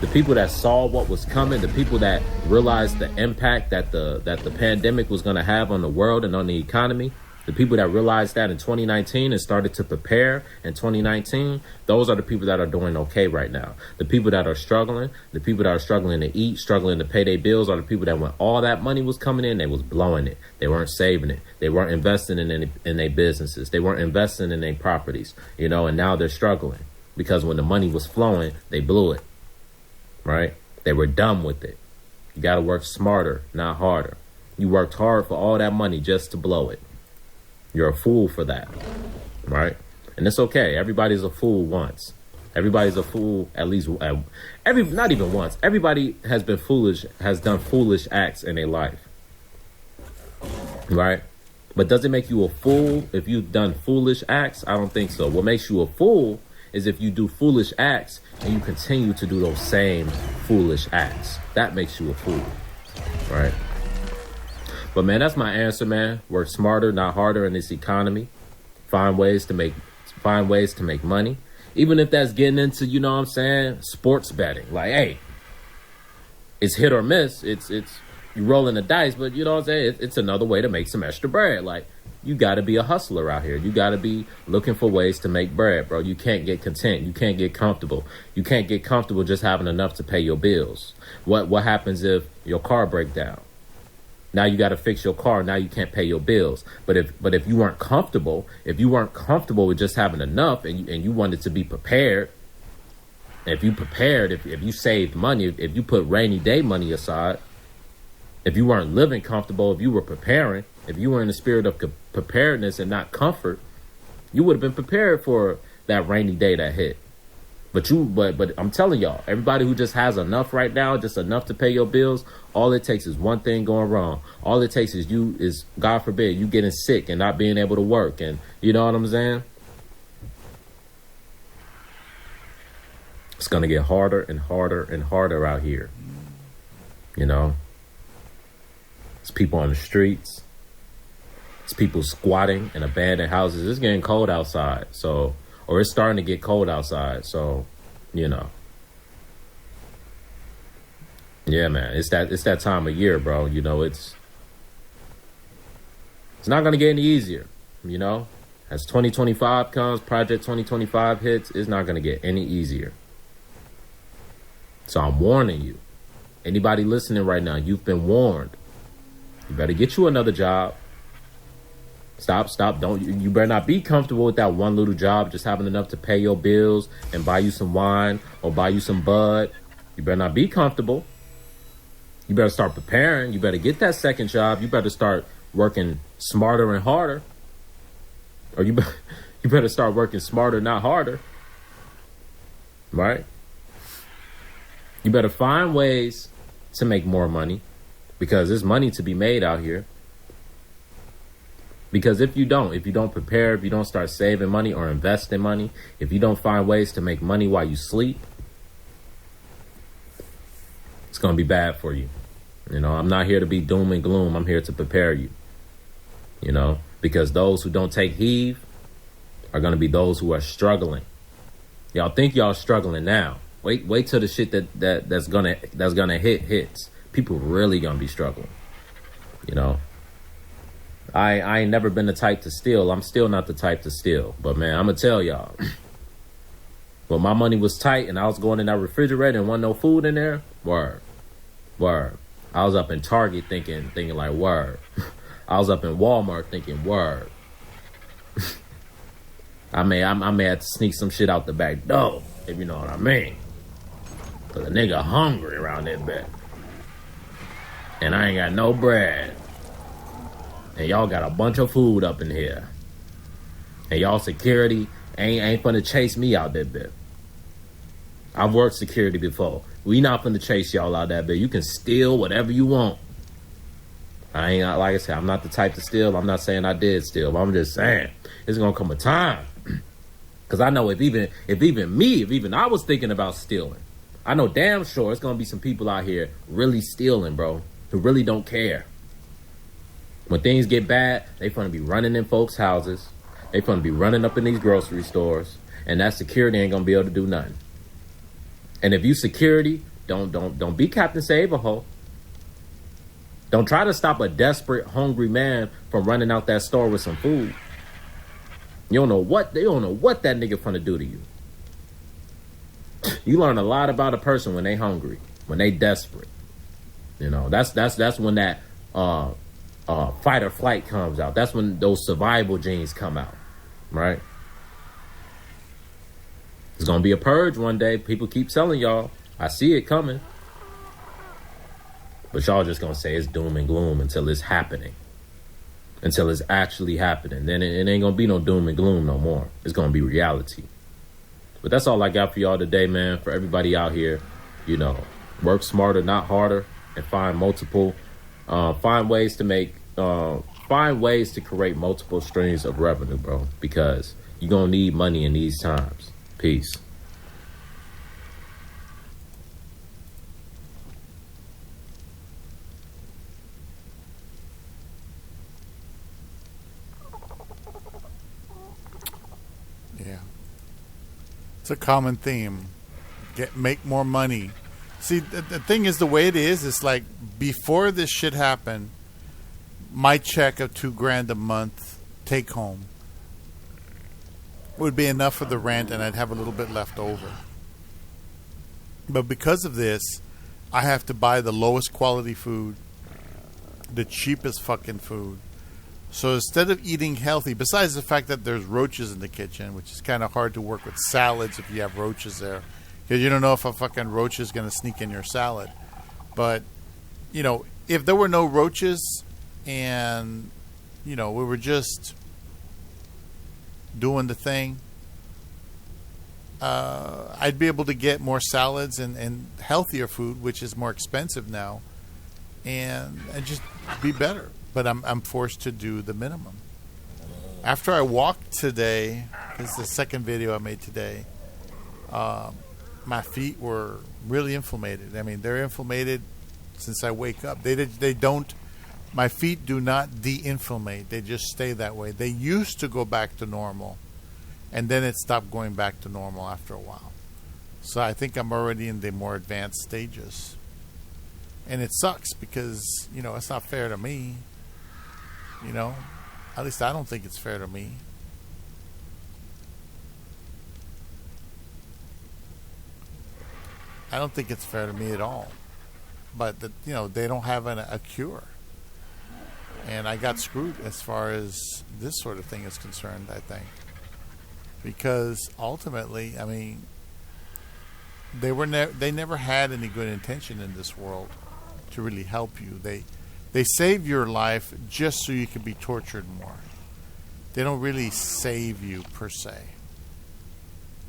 The people that saw what was coming, the people that realized the impact that the pandemic was going to have on the world and on the economy, the people that realized that in 2019 and started to prepare in 2019, those are the people that are doing okay right now. The people that are struggling, the people that are struggling to eat, struggling to pay their bills, are the people that when all that money was coming in, they was blowing it. They weren't saving it. They weren't investing in their businesses. They weren't investing in their properties, you know, and now they're struggling because when the money was flowing, they blew it, right? They were dumb with it. You got to work smarter, not harder. You worked hard for all that money just to blow it. You're a fool for that, right? And it's okay. Everybody's a fool once. Everybody's a fool at least not even once. Everybody has been foolish, has done foolish acts in their life, right? But does it make you a fool if you've done foolish acts? I don't think so. What makes you a fool is if you do foolish acts and you continue to do those same foolish acts. That makes you a fool, right? But man, that's my answer, man. Work smarter, not harder in this economy. Find ways to make money. Even if that's getting into, you know what I'm saying, sports betting. Like, hey, it's hit or miss. It's you rolling the dice, but you know what I'm saying? It's another way to make some extra bread. Like, you got to be a hustler out here. You got to be looking for ways to make bread, bro. You can't get content. You can't get comfortable. You can't get comfortable just having enough to pay your bills. What happens if your car breaks down? Now you got to fix your car. Now you can't pay your bills. But if you weren't comfortable, with just having enough and you wanted to be prepared, if you saved money, if you put rainy day money aside, if you weren't living comfortable, if you were preparing, if you were in the spirit of preparedness and not comfort, you would have been prepared for that rainy day that hit. But I'm telling y'all, everybody who just has enough right now, just enough to pay your bills, all it takes is one thing going wrong. All it takes is God forbid, you getting sick and not being able to work. And you know what I'm saying? It's going to get harder and harder and harder out here. You know? It's people on the streets. It's people squatting in abandoned houses. It's getting cold outside. Or it's starting to get cold outside. So, you know. Yeah, man. It's that time of year, bro. You know, it's not going to get any easier, you know. As 2025 comes, Project 2025 hits, it's not going to get any easier. So I'm warning you. Anybody listening right now, you've been warned. You better get you another job. Stop. You better not be comfortable with that one little job, just having enough to pay your bills and buy you some wine or buy you some bud. You better not be comfortable. You better start preparing. You better get that second job. You better start working smarter and harder. Or you better start working smarter, not harder. Right? You better find ways to make more money because there's money to be made out here. Because if you don't prepare, if you don't start saving money or investing money, if you don't find ways to make money while you sleep, it's going to be bad for you. You know, I'm not here to be doom and gloom. I'm here to prepare you, you know, because those who don't take heed are going to be those who are struggling. Y'all think y'all struggling now. Wait till the shit that's going to hits. People really going to be struggling, you know. I ain't never been the type to steal. I'm still not the type to steal. But, man, I'm going to tell y'all. When my money was tight and I was going in that refrigerator and wasn't no food in there, word. I was up in Target thinking like, word. I was up in Walmart thinking, word. I may have to sneak some shit out the back door, if you know what I mean. Cause a nigga hungry around that bit. And I ain't got no bread. And y'all got a bunch of food up in here. And y'all security ain't finna chase me out that bit. I've worked security before. We not finna chase y'all out that bit. You can steal whatever you want. I ain't, like I said, I'm not the type to steal. I'm not saying I did steal. But I'm just saying, it's gonna come a time. Cause I know if even I was thinking about stealing, I know damn sure it's gonna be some people out here really stealing, bro, who really don't care. When things get bad, they gonna be running in folks' houses. They gonna be running up in these grocery stores, and that security ain't gonna be able to do nothing. And if you security, don't be Captain Save-A-Ho. Don't try to stop a desperate, hungry man from running out that store with some food. They don't know what that nigga finna do to you. You learn a lot about a person when they hungry, when they desperate. You know, that's when that fight or flight comes out. That's when those survival genes come out, right? It's gonna be a purge one day. People keep telling y'all. I see it coming. But y'all just gonna say it's doom and gloom until it's happening. Until it's actually happening. Then it ain't gonna be no doom and gloom no more. It's gonna be reality. But that's all I got for y'all today, man. For everybody out here, you know, work smarter, not harder, and find ways to create multiple streams of revenue, bro. Because you're gonna need money in these times. Peace. Yeah. It's a common theme. Make more money. See, the thing is, the way it is, it's like before this shit happened, my check of $2,000 a month take home would be enough for the rent, and I'd have a little bit left over. But because of this, I have to buy the lowest quality food, the cheapest fucking food. So instead of eating healthy, besides the fact that there's roaches in the kitchen, which is kind of hard to work with salads if you have roaches there, because you don't know if a fucking roach is going to sneak in your salad. But, you know, if there were no roaches and, you know, we were just doing the thing, I'd be able to get more salads and healthier food, which is more expensive now, and just be better. But I'm forced to do the minimum. After I walked today, this is the second video I made today, my feet were really inflamed. I mean, they're inflamed since I wake up. My feet do not de-inflammate. They just stay that way. They used to go back to normal, and then it stopped going back to normal after a while. So I think I'm already in the more advanced stages. And it sucks because, you know, it's not fair to me. You know, at least I don't think it's fair to me. I don't think it's fair to me at all. But, you know, they don't have a cure. And I got screwed as far as this sort of thing is concerned, I think. Because ultimately, I mean, they never had any good intention in this world to really help you. They save your life just so you can be tortured more. They don't really save you per se,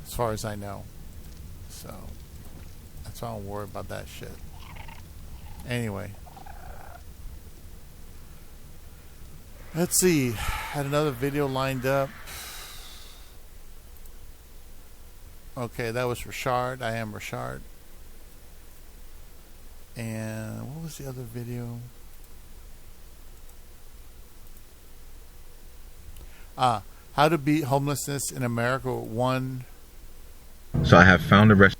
as far as I know. So that's why I don't worry about that shit. Anyway, let's see. Had another video lined up. Okay, that was Richard. I am Richard. And what was the other video? How to beat homelessness in America with So I have found a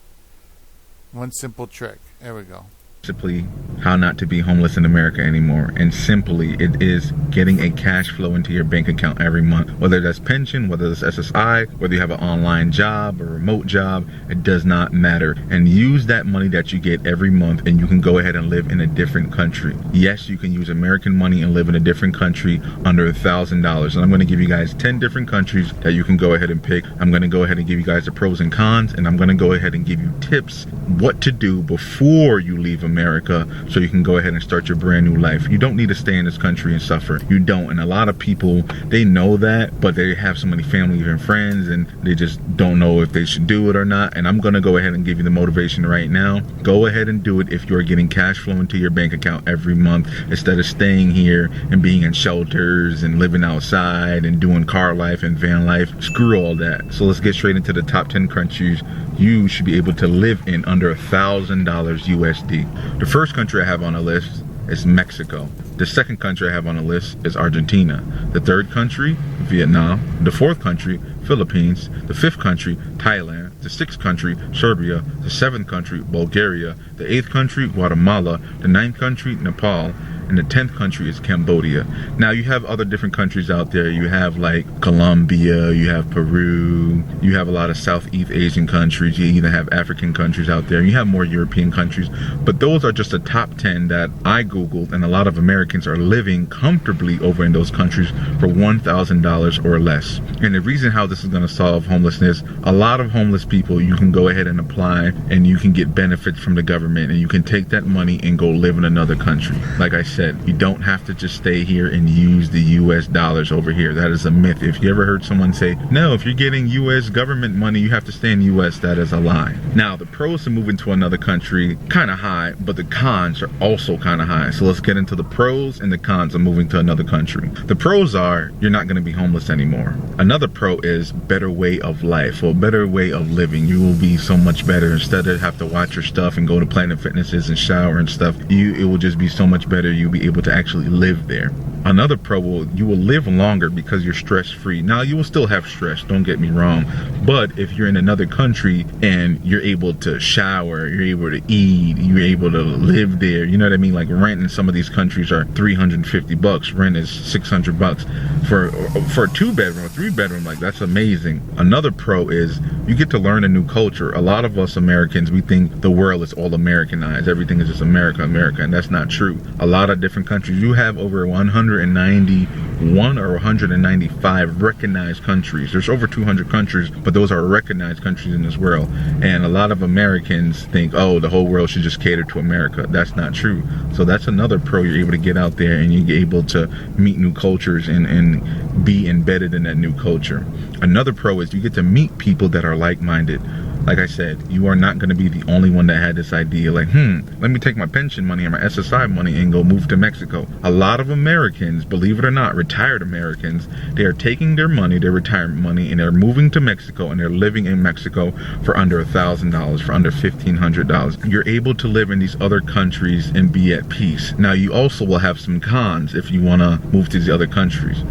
one simple trick. There we go. Simply how not to be homeless in America anymore. And simply, it is getting a cash flow into your bank account every month. Whether that's pension, whether it's SSI, whether you have an online job, a remote job, it does not matter. And use that money that you get every month, and you can go ahead and live in a different country. Yes, you can use American money and live in a different country under $1,000. And I'm going to give you guys 10 different countries that you can go ahead and pick. I'm going to go ahead and give you guys the pros and cons, and I'm going to go ahead and give you tips what to do before you leave America, so you can go ahead and start your brand new life. You don't need to stay in this country and suffer. You don't. And a lot of people, they know that, but they have so many family and friends, and they just don't know if they should do it or not. And I'm going to go ahead and give you the motivation right now. Go ahead and do it if you're getting cash flow into your bank account every month, instead of staying here and being in shelters and living outside and doing car life and van life. Screw all that. So let's get straight into the top 10 countries you should be able to live in under $1,000 USD. The first country I have on the list is Mexico. The second country I have on the list is Argentina. The third country, Vietnam. The fourth country, Philippines. The fifth country, Thailand. The sixth country, Serbia. The seventh country, Bulgaria. The eighth country, Guatemala. The ninth country, Nepal. And the 10th country is Cambodia. Now you have other different countries out there. You have like Colombia, you have Peru, you have a lot of Southeast Asian countries, you even have African countries out there, you have more European countries, but those are just the top 10 that I Googled, and a lot of Americans are living comfortably over in those countries for $1,000 or less. And the reason how this is going to solve homelessness, a lot of homeless people, you can go ahead and apply and you can get benefits from the government, and you can take that money and go live in another country. Like I said, you don't have to just stay here and use the US dollars over here. That is a myth. If you ever heard someone say, no, if you're getting US government money, you have to stay in US, that is a lie. Now, the pros to moving to another country, kind of high, but the cons are also kind of high. So let's get into the pros and the cons of moving to another country. The pros are, you're not going to be homeless anymore. Another pro is better way of life, or better way of living. You will be so much better. Instead of have to watch your stuff and go to Planet Fitnesses and shower and stuff, it will just be so much better. You'll be able to actually live there. Another pro, you will live longer because you're stress free. Now, you will still have stress, don't get me wrong, but if you're in another country and you're able to shower, you're able to eat, you're able to live there, you know what I mean? Like rent in some of these countries are $350. Rent is $600 for a 2-bedroom, a 3-bedroom. Like, that's amazing. Another pro is you get to learn a new culture. A lot of us Americans, we think the world is all Americanized. Everything is just America, and that's not true. A lot of different countries. You have over 191 or 195 recognized countries. There's over 200 countries, but those are recognized countries in this world. And a lot of Americans think, oh, the whole world should just cater to America. That's not true. So that's another pro. You're able to get out there and you're able to meet new cultures and be embedded in that new culture. Another pro is you get to meet people that are like-minded. Like I said, you are not going to be the only one that had this idea, like, let me take my pension money and my SSI money and go move to Mexico. A lot of Americans, believe it or not, retired Americans, they are taking their money, their retirement money, and they're moving to Mexico, and they're living in Mexico for under $1,000, for under $1,500. You're able to live in these other countries and be at peace. Now, you also will have some cons if you want to move to these other countries.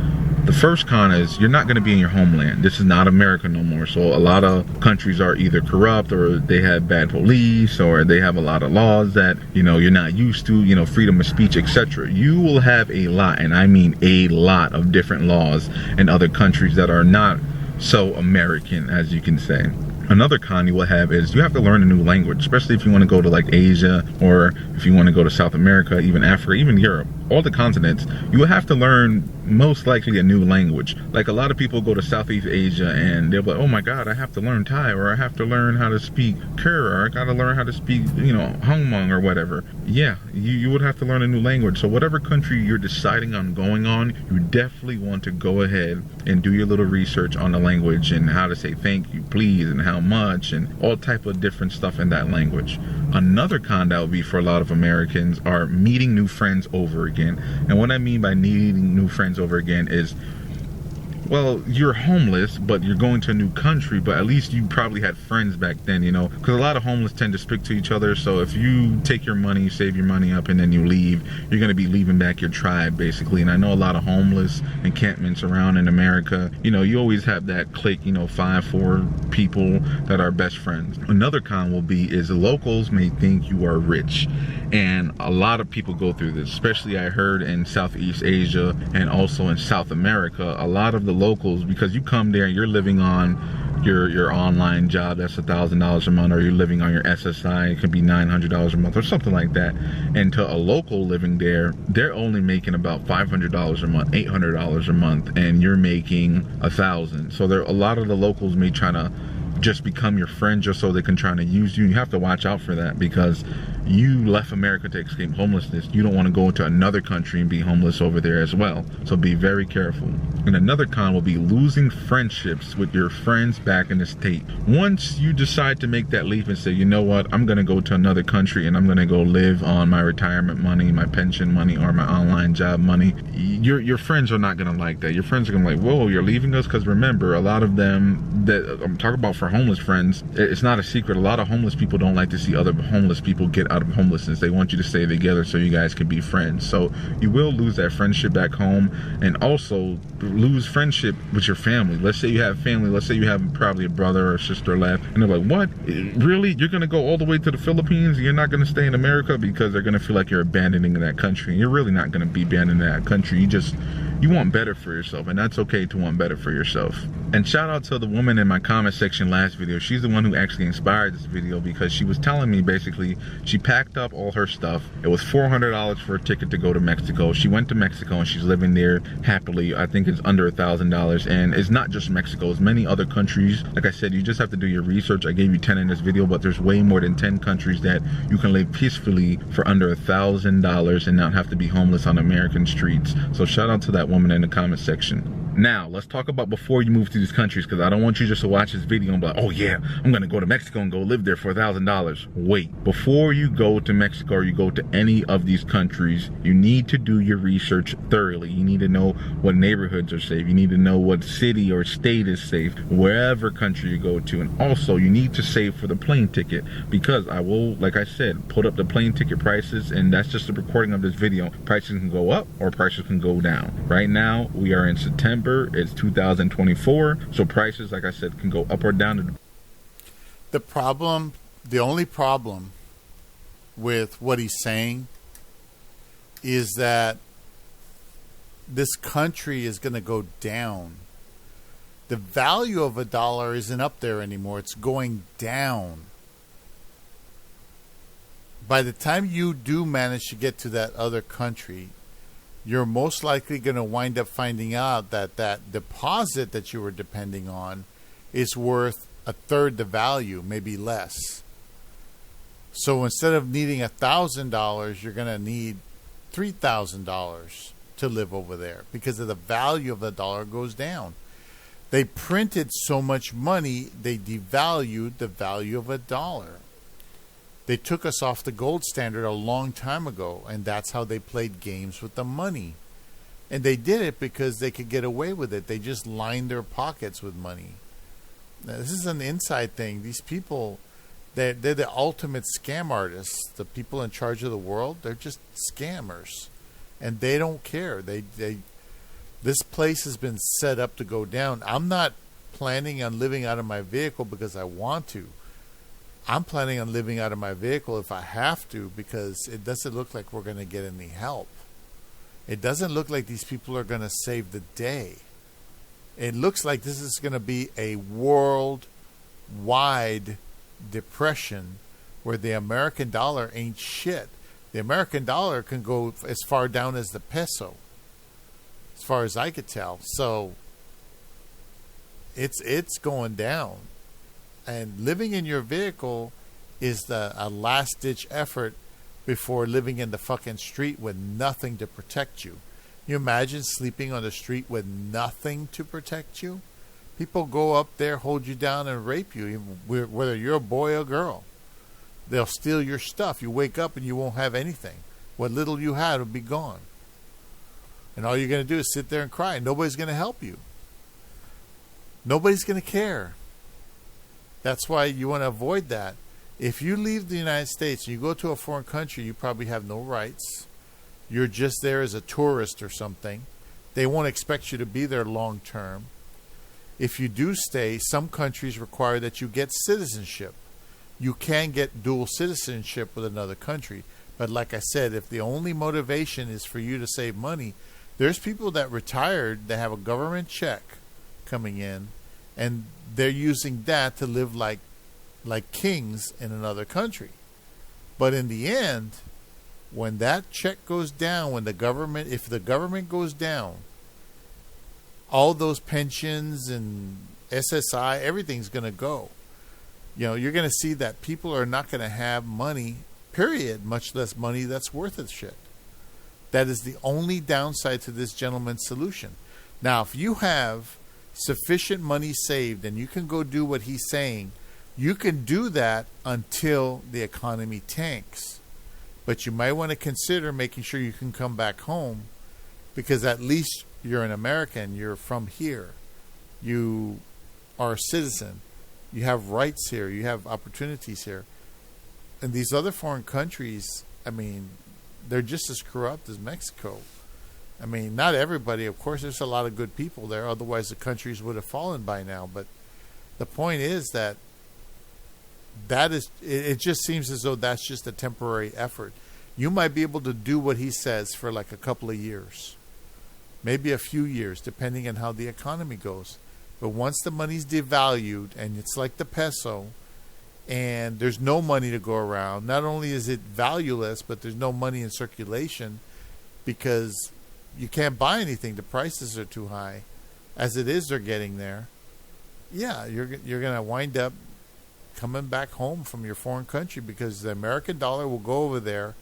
The first con is you're not going to be in your homeland. This is not America no more. So a lot of countries are either corrupt, or they have bad police, or they have a lot of laws that, you're not used to, freedom of speech, etc. You will have a lot, and I mean a lot of different laws in other countries that are not so American, as you can say. Another con you will have is you have to learn a new language, especially if you want to go to like Asia, or if you want to go to South America, even Africa, even Europe, all the continents. You will have to learn most likely a new language. Like, a lot of people go to Southeast Asia and they'll be like, oh my God, I have to learn Thai, or I have to learn how to speak Khmer, or I got to learn how to speak, Hmong or whatever. Yeah, you would have to learn a new language. So whatever country you're deciding on going on, you definitely want to go ahead and do your little research on the language and how to say thank you, please, and how much, and all type of different stuff in that language. Another con that would be for a lot of Americans are meeting new friends over again. And what I mean by meeting new friends over again is Well, you're homeless, but you're going to a new country, but at least you probably had friends back then, you know, because a lot of homeless tend to stick to each other. So if you take your money, save your money up, and then you leave, you're going to be leaving back your tribe, basically. And I know a lot of homeless encampments around in America. You know, you always have that clique, you know, 4 people that are best friends. Another con will be is the locals may think you are rich. And a lot of people go through this, especially I heard in Southeast Asia and also in South America. A lot of the locals, because you come there, you're living on your online job, that's $1,000 a month, or you're living on your SSI, it could be $900 a month or something like that. And to a local living there, they're only making about $500 a month, $800 a month, and you're making $1,000. So there, a lot of the locals may try to just become your friend just so they can try to use you. You have to watch out for that, because you left America to escape homelessness. You don't want to go into another country and be homeless over there as well. So be very careful. And another con will be losing friendships with your friends back in the state. Once you decide to make that leap and say, you know what, I'm going to go to another country and I'm going to go live on my retirement money, my pension money, or my online job money, your friends are not going to like that. Your friends are going to be like, whoa, you're leaving us? Because remember, a lot of them that I'm talking about for homeless friends, it's not a secret. A lot of homeless people don't like to see other homeless people get out of homelessness. They want you to stay together so you guys can be friends. So you will lose that friendship back home, and also lose friendship with your family. Let's say you have family, let's say you have probably a brother or sister left, and they're like, what? Really? You're going to go all the way to the Philippines? You're not going to stay in America? Because they're going to feel like you're abandoning that country. And you're really not going to be abandoning that country. You want better for yourself, and that's okay to want better for yourself. And shout out to the woman in my comment section last video. She's the one who actually inspired this video, because she was telling me basically she packed up all her stuff. It was $400 for a ticket to go to Mexico. She went to Mexico and she's living there happily. I think it's under $1,000, and it's not just Mexico, it's many other countries. Like I said, you just have to do your research. I gave you 10 in this video, but there's way more than 10 countries that you can live peacefully for under $1,000 and not have to be homeless on American streets. So shout out to that woman in the comment section. Now, let's talk about before you move to these countries, because I don't want you just to watch this video and be like, oh yeah, I'm going to go to Mexico and go live there for $1,000. Wait, before you go to Mexico or you go to any of these countries, you need to do your research thoroughly. You need to know what neighborhoods are safe. You need to know what city or state is safe, wherever country you go to. And also, you need to save for the plane ticket, because I will, like I said, put up the plane ticket prices, and that's just a recording of this video. Prices can go up or prices can go down. Right now, we are in September. It's 2024, so prices, like I said, can go up or down. The only problem with what he's saying is that this country is going to go down. The value of a dollar isn't up there anymore. It's going down. By the time you do manage to get to that other country, you're most likely going to wind up finding out that that deposit that you were depending on is worth a third the value, maybe less. So instead of needing $1,000, you're going to need $3,000 to live over there, because of the value of the dollar goes down. They printed so much money, they devalued the value of a dollar. They took us off the gold standard a long time ago, and that's how they played games with the money. And they did it because they could get away with it. They just lined their pockets with money. Now, this is an inside thing. These people, they're the ultimate scam artists. The people in charge of the world, they're just scammers. And they don't care. This place has been set up to go down. I'm not planning on living out of my vehicle because I want to. I'm planning on living out of my vehicle if I have to, because it doesn't look like we're going to get any help. It doesn't look like these people are going to save the day. It looks like this is going to be a worldwide depression where the American dollar ain't shit. The American dollar can go as far down as the peso, as far as I could tell. So it's going down. And living in your vehicle is a last-ditch effort before living in the fucking street with nothing to protect you. You imagine sleeping on the street with nothing to protect you? People go up there, hold you down, and rape you, whether you're a boy or girl. They'll steal your stuff. You wake up and you won't have anything. What little you had will be gone. And all you're going to do is sit there and cry. Nobody's going to help you. Nobody's going to care. That's why you want to avoid that. If you leave the United States and you go to a foreign country, you probably have no rights. You're just there as a tourist or something. They won't expect you to be there long term. If you do stay, some countries require that you get citizenship. You can get dual citizenship with another country. But like I said, if the only motivation is for you to save money, there's people that retired that have a government check coming in, and they're using that to live like kings in another country. But in the end, when that check goes down, if the government goes down, all those pensions and SSI, everything's going to go. You're going to see that people are not going to have money, period, much less money that's worth of shit. That is the only downside to this gentleman's solution. Now, if you have sufficient money saved and you can go do what he's saying, you can do that until the economy tanks. But you might want to consider making sure you can come back home, because at least you're an American. You're from here. You are a citizen. You have rights here. You have opportunities here. And these other foreign countries, they're just as corrupt as Mexico. Not everybody. Of course, there's a lot of good people there. Otherwise, the countries would have fallen by now. But the point is that it just seems as though that's just a temporary effort. You might be able to do what he says for like a couple of years, maybe a few years, depending on how the economy goes. But once the money's devalued, and it's like the peso, and there's no money to go around, not only is it valueless, but there's no money in circulation because you can't buy anything. The prices are too high. As it is, they're getting there. Yeah, you're going to wind up coming back home from your foreign country, because the American dollar will go over there,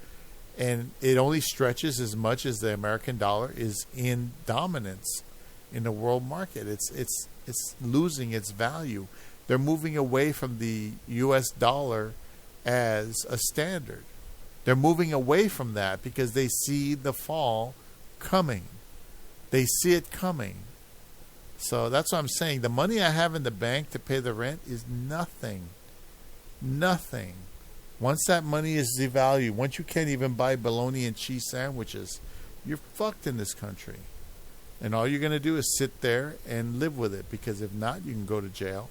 and it only stretches as much as the American dollar is in dominance in the world market. It's losing its value. They're moving away from the U.S. dollar as a standard. They're moving away from that because they see the fall coming. They see it coming. So that's what I'm saying. The money I have in the bank to pay the rent is nothing. Nothing. Once that money is devalued, once you can't even buy bologna and cheese sandwiches, you're fucked in this country. And all you're going to do is sit there and live with it, because if not, you can go to jail.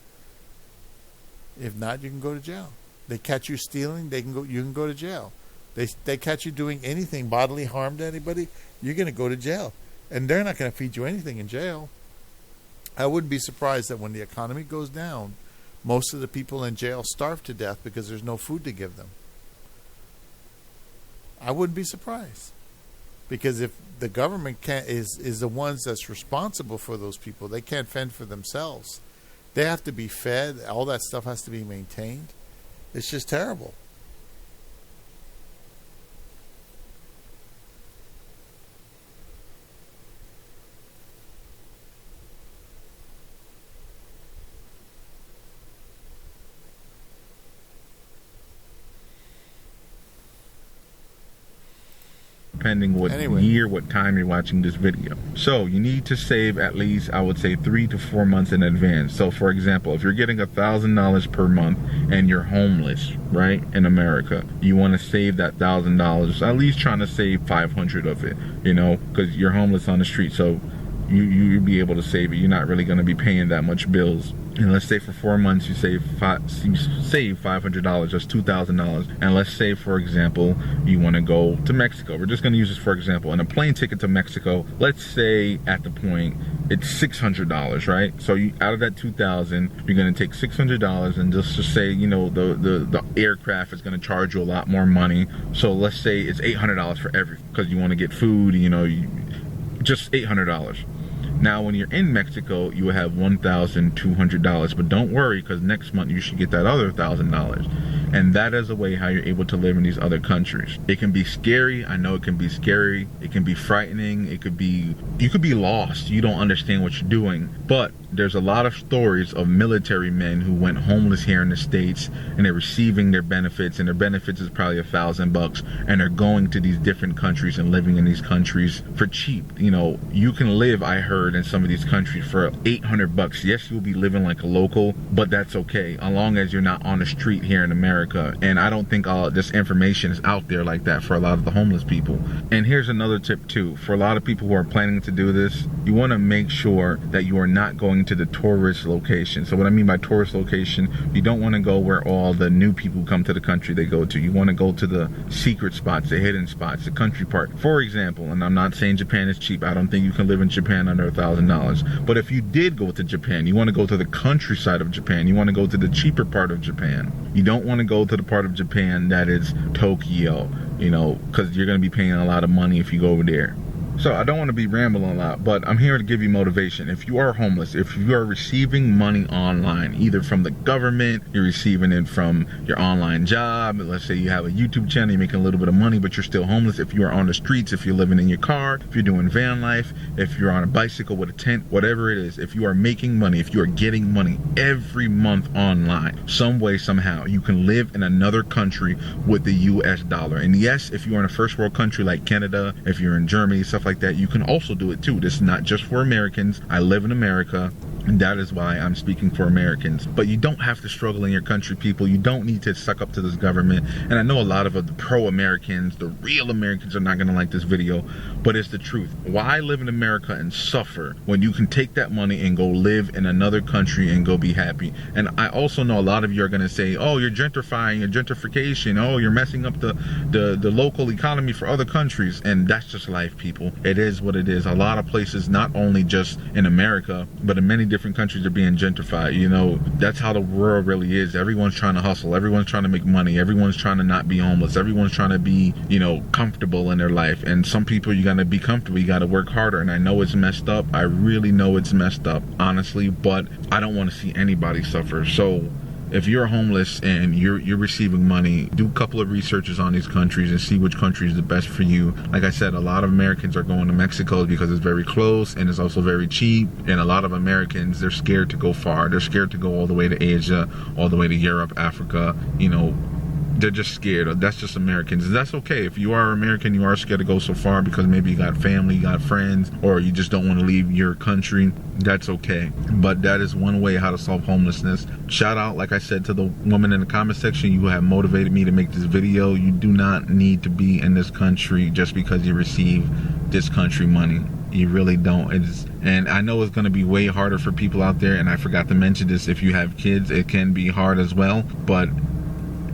If not, you can go to jail. They catch you stealing, you can go to jail. They catch you doing anything, bodily harm to anybody, you're going to go to jail. And they're not going to feed you anything in jail. I wouldn't be surprised that when the economy goes down, most of the people in jail starve to death because there's no food to give them. I wouldn't be surprised. Because if the government is the ones that's responsible for those people, they can't fend for themselves. They have to be fed. All that stuff has to be maintained. It's just terrible. Depending what year, what time you're watching this video. So you need to save at least, I would say, 3 to 4 months in advance. So for example, if you're getting $1,000 per month and you're homeless, right, in America, you want to save that $1,000, at least trying to save 500 of it, because you're homeless on the street. So you'll be able to save it. You're not really going to be paying that much bills. And let's say for 4 months you save $500, that's $2,000. And let's say, for example, you want to go to Mexico. We're just going to use this for example. And a plane ticket to Mexico, let's say at the point it's $600, right? So out of that $2,000, you're going to take $600, and just to say, the aircraft is going to charge you a lot more money. So let's say it's $800 for everything, because you want to get food, just $800. Now, when you're in Mexico, you will have $1,200. But don't worry, because next month you should get that other $1,000. And that is a way how you're able to live in these other countries. It can be scary. I know it can be scary. It can be frightening. You could be lost. You don't understand what you're doing. But there's a lot of stories of military men who went homeless here in the States, and they're receiving their benefits, and their benefits is probably $1,000, and they're going to these different countries and living in these countries for cheap. You know, you can live, I heard, in some of these countries for $800. Yes, you'll be living like a local, but that's okay, as long as you're not on the street here in America. And I don't think all this information is out there like that for a lot of the homeless people. And here's another tip too, for a lot of people who are planning to do this, you want to make sure that you are not going to the tourist location. So what I mean by tourist location, you don't want to go where all the new people come to the country they go to. You want to go to the secret spots, the hidden spots, the country part. For example, and I'm not saying Japan is cheap. I don't think you can live in Japan under $1,000. But if you did go to Japan, you want to go to the countryside of Japan. You want to go to the cheaper part of Japan. You don't want to go to the part of Japan that is Tokyo, you know, because you're going to be paying a lot of money if you go over there. So I don't want to be rambling a lot, but I'm here to give you motivation. If you are homeless, if you are receiving money online, either from the government, you're receiving it from your online job, let's say you have a YouTube channel, you're making a little bit of money, but you're still homeless. If you are on the streets, if you're living in your car, if you're doing van life, if you're on a bicycle with a tent, whatever it is, if you are making money, if you are getting money every month online, some way, somehow, you can live in another country with the US dollar. And yes, if you're in a first world country like Canada, if you're in Germany, stuff like that, you can also do it too. This is not just for Americans. I live in America, and that is why I'm speaking for Americans. But you don't have to struggle in your country, people. You don't need to suck up to this government. And I know a lot of the pro-Americans, the real Americans, are not going to like this video, but it's the truth. Why live in America and suffer when you can take that money and go live in another country and go be happy? And I also know a lot of you are going to say, oh, you're gentrifying, you're gentrification, oh, you're messing up the local economy for other countries. And that's just life, people. It is what it is. A lot of places, not only just in America, but in many different countries, are being gentrified. You know, that's how the world really is. Everyone's trying to hustle. Everyone's trying to make money. Everyone's trying to not be homeless. Everyone's trying to be, you know, comfortable in their life. And some people, you got to be comfortable. You got to work harder. And I know it's messed up. I really know it's messed up, honestly, but I don't want to see anybody suffer. So if you're homeless and you're receiving money, do a couple of researches on these countries and see which country is the best for you. Like I said, a lot of Americans are going to Mexico because it's very close and it's also very cheap. And a lot of Americans, they're scared to go far. They're scared to go all the way to Asia, all the way to Europe, Africa, you know. They're just scared. That's just Americans. That's okay. If you are American, you are scared to go so far because maybe you got family, you got friends, or you just don't want to leave your country. That's okay. But that is one way how to solve homelessness. Shout out, like I said, to the woman in the comment section. You have motivated me to make this video. You do not need to be in this country just because you receive this country money. You really don't. And I know it's going to be way harder for people out there. And I forgot to mention this. If you have kids, it can be hard as well. But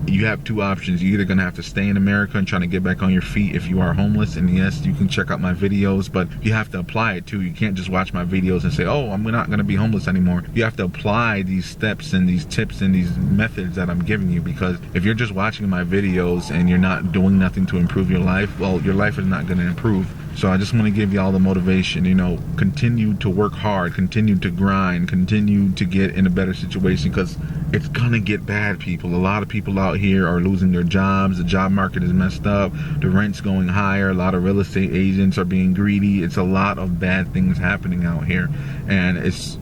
you have two options. You're either going to have to stay in America and trying to get back on your feet if you are homeless. And yes, you can check out my videos, but you have to apply it too. You can't just watch my videos and say, oh, I'm not going to be homeless anymore. You have to apply these steps and these tips and these methods that I'm giving you, because if you're just watching my videos and you're not doing nothing to improve your life, well, your life is not going to improve. So I just want to give you all the motivation, you know, continue to work hard, continue to grind, continue to get in a better situation, because it's going to get bad, people. A lot of people out here are losing their jobs. The job market is messed up. The rent's going higher. A lot of real estate agents are being greedy. It's a lot of bad things happening out here. And it's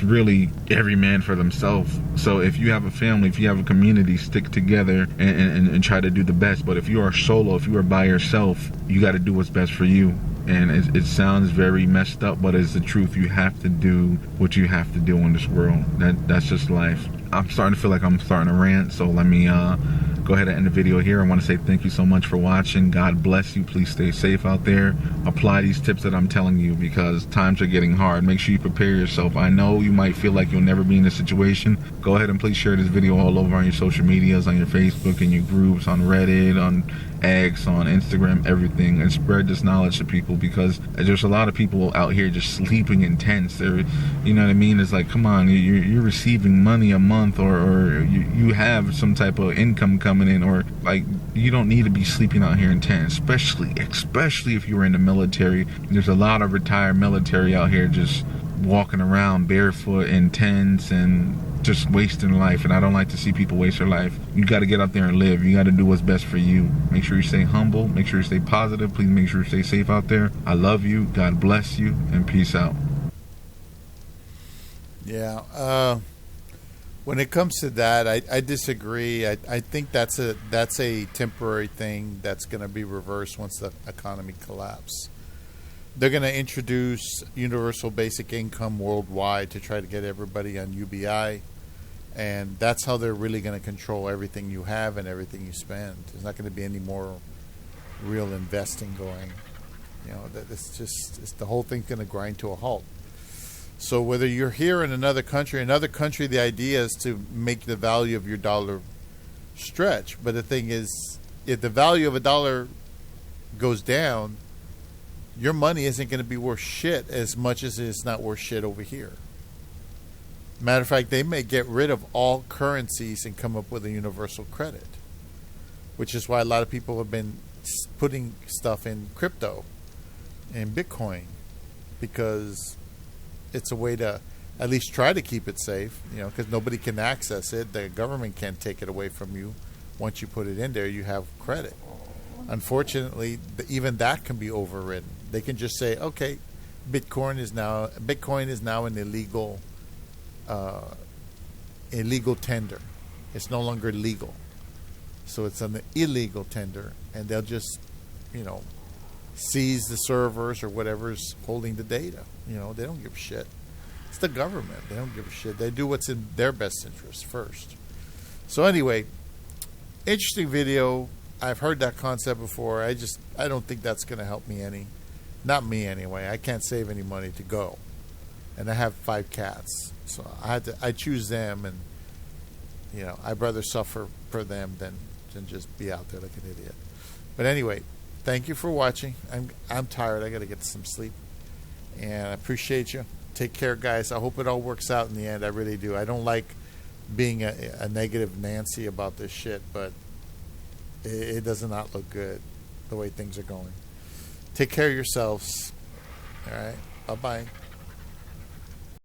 really every man for themselves. So if you have a family, if you have a community, stick together and try to do the best. But if you are solo, if you are by yourself, you got to do what's best for you. And it sounds very messed up, but it's the truth. You have to do what you have to do in this world. That's just life. I'm starting to feel like I'm starting to rant, so let me go ahead and end the video here. I want to say thank you so much for watching. God bless you. Please stay safe out there. Apply these tips that I'm telling you, because times are getting hard. Make sure you prepare yourself. I know you might feel like you'll never be in this situation. Go ahead and please share this video all over on your social medias, on your Facebook, in your groups, on Reddit, on X, on Instagram, everything, and spread this knowledge to people, because there's a lot of people out here just sleeping in tents. They're, you know what I mean? It's like, come on, you're receiving money a month, or you have some type of income coming in, or like, you don't need to be sleeping out here in tents, especially if you're in the military. There's a lot of retired military out here just walking around barefoot in tents, and just wasting life, and I don't like to see people waste their life. You got to get out there and live. You got to do what's best for you. Make sure you stay humble. Make sure you stay positive. Please make sure you stay safe out there. I love you. God bless you, and peace out. Yeah. When it comes to that, I disagree. I think that's a temporary thing that's going to be reversed once the economy collapses. They're going to introduce universal basic income worldwide to try to get everybody on UBI, and that's how they're really going to control everything you have and everything you spend. There's not going to be any more real investing going. You know, it's the whole thing's going to grind to a halt. So whether you're here in another country, the idea is to make the value of your dollar stretch. But the thing is, if the value of a dollar goes down, your money isn't going to be worth shit as much as it's not worth shit over here. Matter of fact, they may get rid of all currencies and come up with a universal credit, which is why a lot of people have been putting stuff in crypto and Bitcoin, because it's a way to at least try to keep it safe, you know, because nobody can access it. The government can't take it away from you. Once you put it in there, you have credit. Unfortunately, even that can be overridden. They can just say, okay, Bitcoin is now an illegal tender. It's no longer legal. So it's an illegal tender, and they'll just, you know, seize the servers or whatever's holding the data. You know, they don't give a shit. It's the government. They don't give a shit. They do what's in their best interest first. So anyway, interesting video. I've heard that concept before. I don't think that's going to help me any. Not me anyway. I can't save any money to go. And I have 5 cats. So I choose them, and you know, I'd rather suffer for them than just be out there like an idiot. But anyway, thank you for watching. I'm tired. I got to get some sleep. And I appreciate you. Take care, guys. I hope it all works out in the end. I really do. I don't like being a negative Nancy about this shit, but it does not look good the way things are going. Take care of yourselves. All right. Bye-bye.